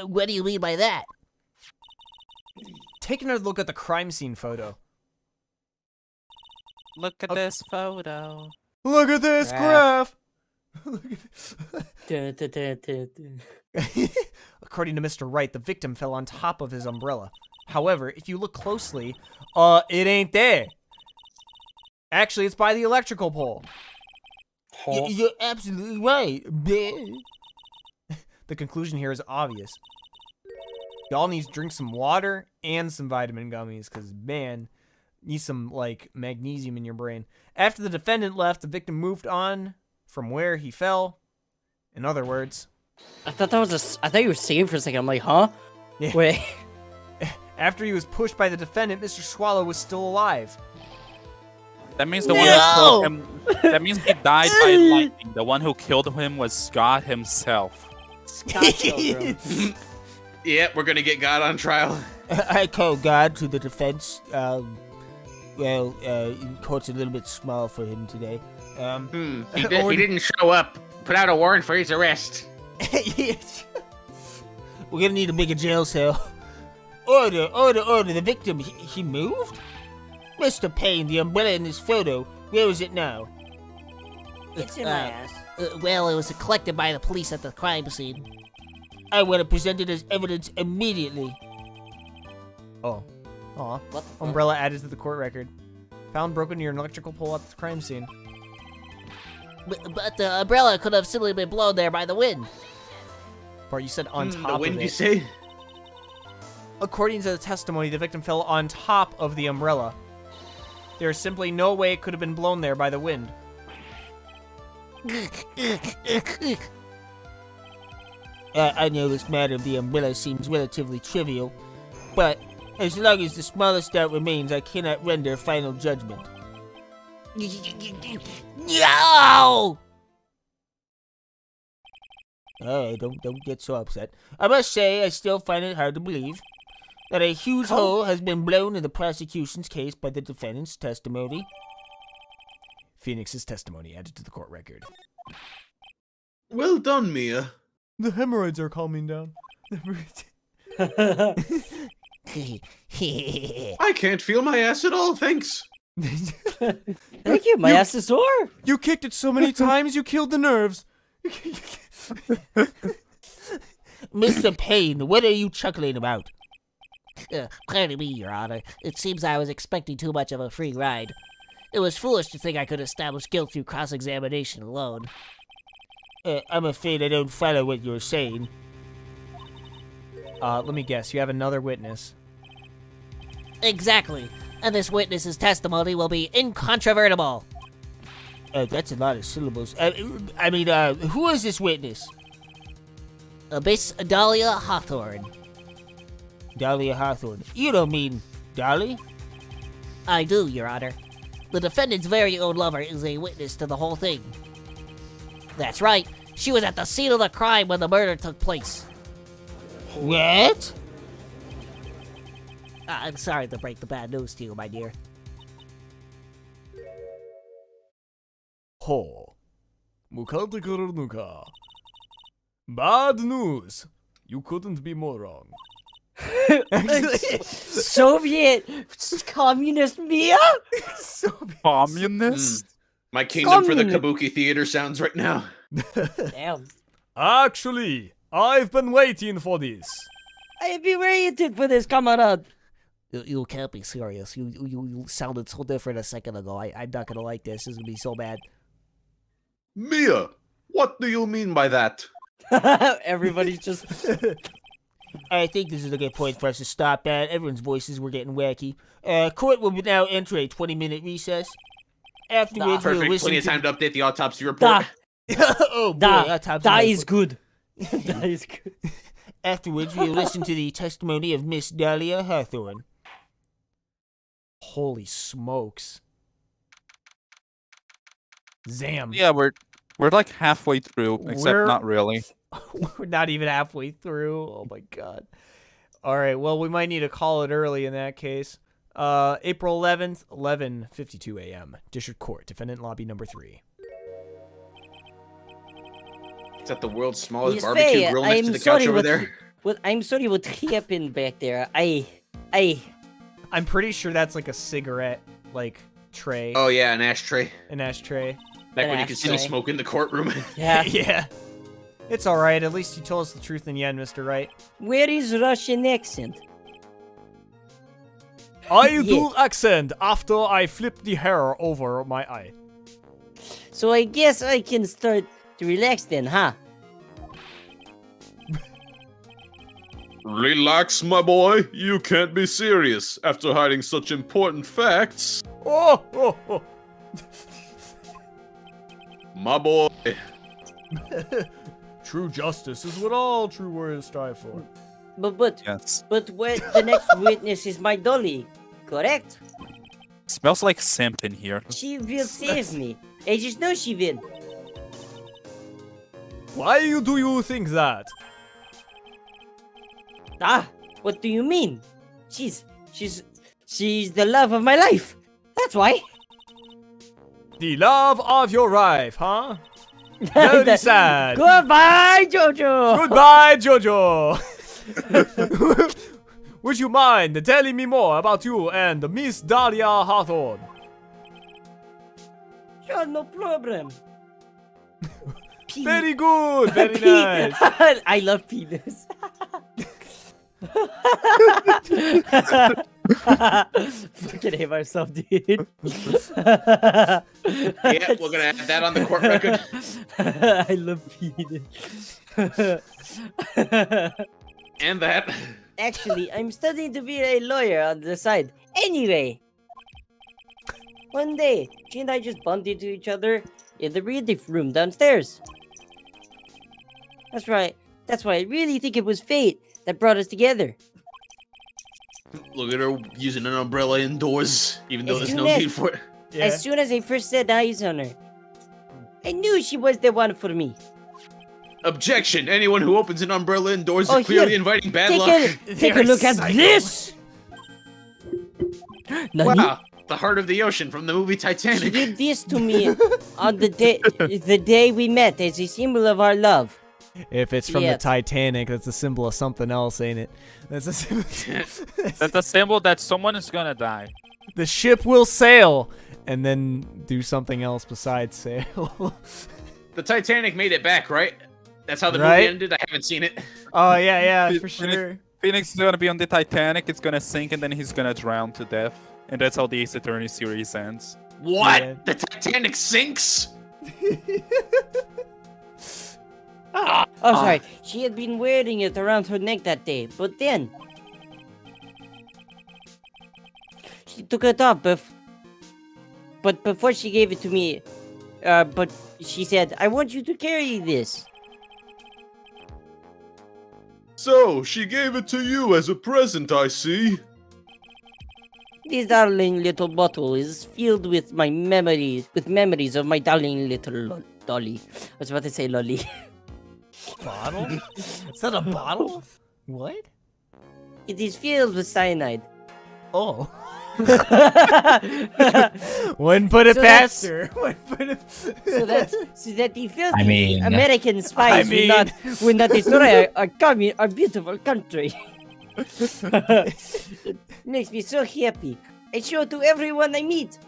What do you mean by that? Take another look at the crime scene photo. Look at this photo. Look at this graph! Look at According to Mr. Wright, the victim fell on top of his umbrella. However, if you look closely, it ain't there. Actually, it's by the electrical pole. You're absolutely right. The conclusion here is obvious. Y'all need to drink some water and some vitamin gummies, because, man, need some, like, magnesium in your brain. After the defendant left, the victim moved on from where he fell. In other words... I thought you were singing for a second. I'm like, huh? Yeah. Wait. After he was pushed by the defendant, Mr. Swallow was still alive. That means the one who killed him. That means he died by lightning. The one who killed him was God himself. Scott killed him. Yeah, we're gonna get God on trial. I call God to the defense. Court's a little bit small for him today. He didn't show up. Put out a warrant for his arrest. We're gonna need a bigger jail cell. Order. The victim, he moved? Mr. Payne, the umbrella in this photo, where is it now? It's in my ass. Well, it was collected by the police at the crime scene. I want to present it as evidence immediately. Oh. Aw. What the fuck? Umbrella added to the court record. Found broken near an electrical pole at the crime scene. But the umbrella could have simply been blown there by the wind. Bart, you said on top The wind, of it. you say? According to the testimony, the victim fell on top of the umbrella. There is simply no way it could have been blown there by the wind. I know this matter of the umbrella seems relatively trivial, but as long as the smallest doubt remains, I cannot render final judgment. No! Alright, don't get so upset. I must say, I still find it hard to believe that a huge hole has been blown in the prosecution's case by the defendant's testimony. Phoenix's testimony added to the court record. Well done, Mia. The hemorrhoids are calming down. I can't feel my ass at all, thanks. Thank you, my ass is sore. You kicked it so many times, you killed the nerves. Mr. Payne, what are you chuckling about? Pardon me, Your Honor. It seems I was expecting too much of a free ride. It was foolish to think I could establish guilt through cross-examination alone. I'm afraid I don't follow what you're saying. Let me guess. You have another witness. Exactly. And this witness's testimony will be incontrovertible. That's a lot of syllables. Who is this witness? Miss Dahlia Hawthorne. Dahlia Hawthorne. You don't mean Dolly? I do, Your Honor. The defendant's very own lover is a witness to the whole thing. That's right. She was at the scene of the crime when the murder took place. What? I'm sorry to break the bad news to you, my dear. Ho. Mukante Karanuka. Bad news. You couldn't be more wrong. Soviet communist Mia? Communist? My kingdom for the Kabuki theater sounds right now. Damn. Actually, I've been waiting for this. I've been waiting for this, comrade. You can't be serious. You sounded so different a second ago. I'm not gonna like this. This is gonna be so bad. Mia, what do you mean by that? Everybody's just. I think this is a good point for us to stop at. Everyone's voices were getting wacky. Court will now enter a 20-minute recess. Afterwards, we'll Perfect. listen Plenty of to... time to update the autopsy report. Oh boy, That is good. That is good. Afterwards, we'll listen to the testimony of Miss Dahlia Hawthorne. Holy smokes. Zam. Yeah, we're like halfway through, except not really. We're not even halfway through. Oh my god. All right, well, we might need to call it early in that case. April 11th, 11:52 a.m. District Court, defendant lobby number 3. It's at the world's smallest Miss barbecue Faye, grill next to I'm the couch sorry over what- there. Well, I'm sorry what happened back there. I'm pretty sure that's like a cigarette, like, tray. Oh yeah, an ashtray. An ashtray. Back An when you could still ashtray. smoke in the courtroom. Yeah. Yeah. It's alright, at least you told us the truth in the end, Mr. Wright. Where is Russian accent? I Yeah. do accent after I flip the hair over my eye. So I guess I can start to relax then, huh? Relax, my boy. You can't be serious after hiding such important facts. Oh. My boy. True justice is what all true warriors strive for. But Yes. what the next witness is my dolly, correct? Smells like simp in here. She will save me. I just know she will. Why do you think that? Ah, what do you mean? She's the love of my life. That's why. The love of your life, huh? Very sad. Goodbye, Jojo. Goodbye, Jojo. Would you mind telling me more about you and Miss Dahlia Hawthorne? Sure, no problem. Very good. Very nice. I love penis. Fucking hate myself, dude. Yeah, we're gonna add that on the court record. I love penis. And that. Actually, I'm studying to be a lawyer on the side. Anyway, one day, she and I just bumped into each other in the reading room downstairs. That's right. That's why I really think it was fate that brought us together. Look at her using an umbrella indoors, even though As there's soon no as- need for it. Yeah. As soon as I first set eyes on her, I knew she was the one for me. Objection! Anyone who opens an umbrella indoors Oh, is clearly here. inviting bad Take luck. a look at Psycho. this. Nani? Wow, the heart of the ocean from the movie She Titanic. did this to me on the day we met as a symbol of our love. If it's from Yes. the Titanic, that's a symbol of something else, ain't it? That's a symbol. That's a symbol that someone is gonna die. The ship will sail, and then do something else besides sail. The Titanic made it back, right? That's how the Right? movie ended. I haven't seen it. Oh yeah, for Phoenix- sure. Phoenix is gonna be on the Titanic, it's gonna sink, and then he's gonna drown to death. And that's how the Ace Attorney series ends. What? Yeah. The Titanic sinks? Oh, sorry. She had been wearing it around her neck that day, but then she took it off. But before she gave it to me, but she said, "I want you to carry this." So, she gave it to you as a present, I see. This darling little bottle is filled with my memories, of my darling little dolly. I was about to say lolly. Bottle? Is that a bottle? What? It is filled with cyanide. Oh. Wouldn't put it So past that's- her. Wouldn't put it. So that the filthy I mean- American spies will not destroy our beautiful country. It makes me so happy. I show it to everyone I meet.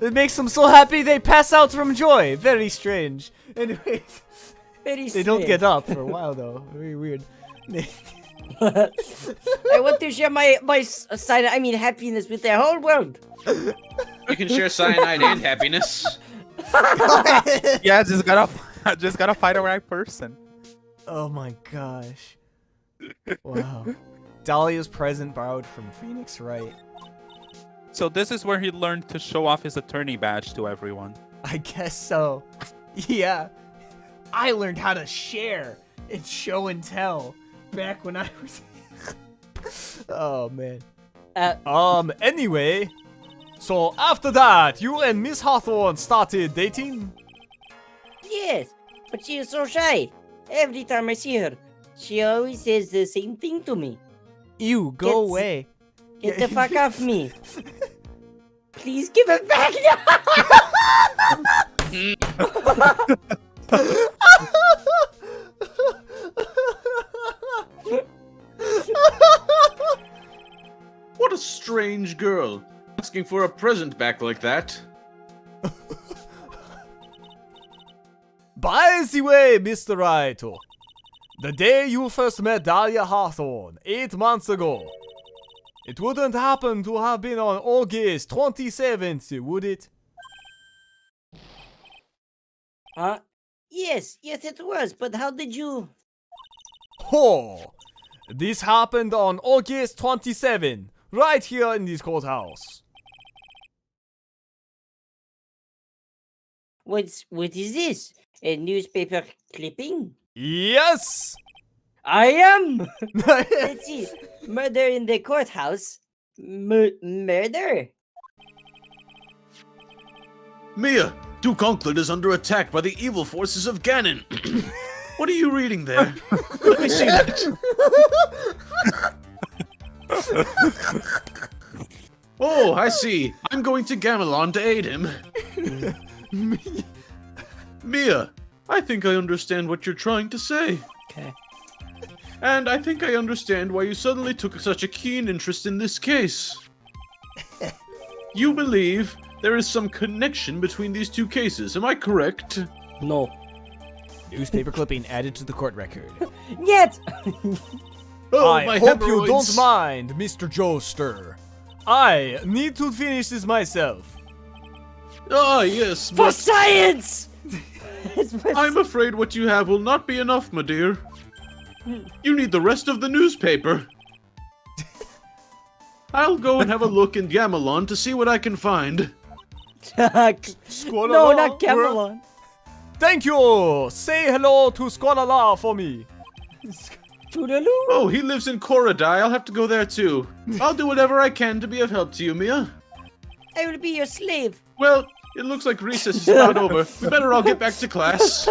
It makes them so happy they pass out from joy. Very strange. Anyway, Very they don't strange. get up for a while though. Very weird. I want to share my happiness with the whole world. You can share cyanide and happiness. Yeah, just gotta find the right person. Oh my gosh. Wow. Dahlia's present borrowed from Phoenix Wright. So this is where he learned to show off his attorney badge to everyone. I guess so. Yeah. I learned how to share and show and tell back when I was... Oh, man. Anyway. So, after that, you and Miss Hawthorne started dating? Yes, but she is so shy. Every time I see her, she always says the same thing to me. Ew, go Get- away. Get the fuck off me. Please give it back What a strange girl. Asking for a present back like that. By the way, Mr. Wright, the day you first met Dahlia Hawthorne, 8 months ago, it wouldn't happen to have been on August 27th, would it? Yes, it was, but how did you... Oh, this happened on August 27, right here in this courthouse. What is this? A newspaper clipping? Yes! I am! Let's see. Murder in the courthouse. Murder? Mia, Duke Onklet is under attack by the evil forces of Ganon. What are you reading there? Let me see that. Oh, I see. I'm going to Gamelon to aid him. Mia, I think I understand what you're trying to say. Okay. And I think I understand why you suddenly took such a keen interest in this case. You believe there is some connection between these two cases, am I correct? No. Newspaper clipping added to the court record. Yet! Oh, I my hope you hemorrhoids. don't mind, Mr. Joester. I need to finish this myself. Ah, yes, For but science! I'm afraid what you have will not be enough, my dear. You need the rest of the newspaper. I'll go and have a look in Gamelon to see what I can find. No, not Camelon. Thank you! Say hello to Squalala for me. Toodaloo. Oh, he lives in Korodai. I'll have to go there too. I'll do whatever I can to be of help to you, Mia. I will be your slave. Well, it looks like recess is about over. We better all get back to class.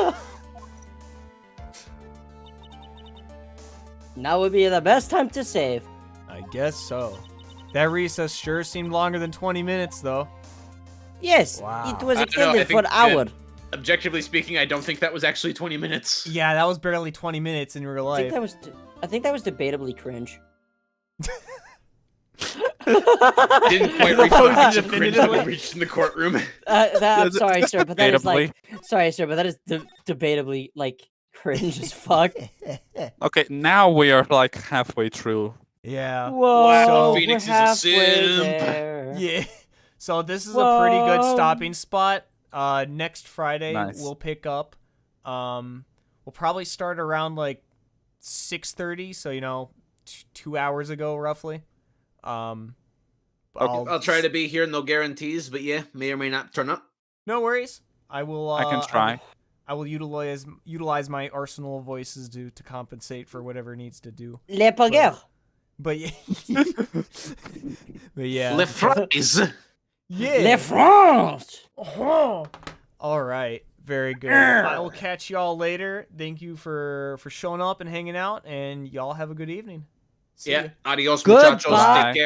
Now would be the best time to save. I guess so. That recess sure seemed longer than 20 minutes, though. Yes, Wow. it was I don't know, I extended think for an hour. Objectively speaking, I don't think that was actually 20 minutes. Yeah, that was barely 20 minutes in real I think life. that was debatably cringe. Didn't quite reach the heights of cringe that we reached in the courtroom. I'm sorry, sir, but that is like... Debatably. Sorry, sir, but that is debatably, like, cringe as fuck. Okay, now we are like halfway through. Yeah. Whoa, Wow, we're Phoenix is a halfway simp. there. Yeah. So this is a pretty good Whoa. stopping spot. Next Friday Nice. we'll pick up. We'll probably start around like 6:30, so you know, 2 hours ago roughly. I'll try to be here, no guarantees, but yeah, may or may not turn up. No worries. I will. I can try. I will utilize my arsenal of voices to compensate for whatever needs to do. Le Poguer. But yeah. But yeah. Le fries. Yeah. Le France. All right. Very good. I will catch y'all later. Thank you for showing up and hanging out, and y'all have a good evening. See ya. Yeah, adios, Goodbye. muchachos. Take care.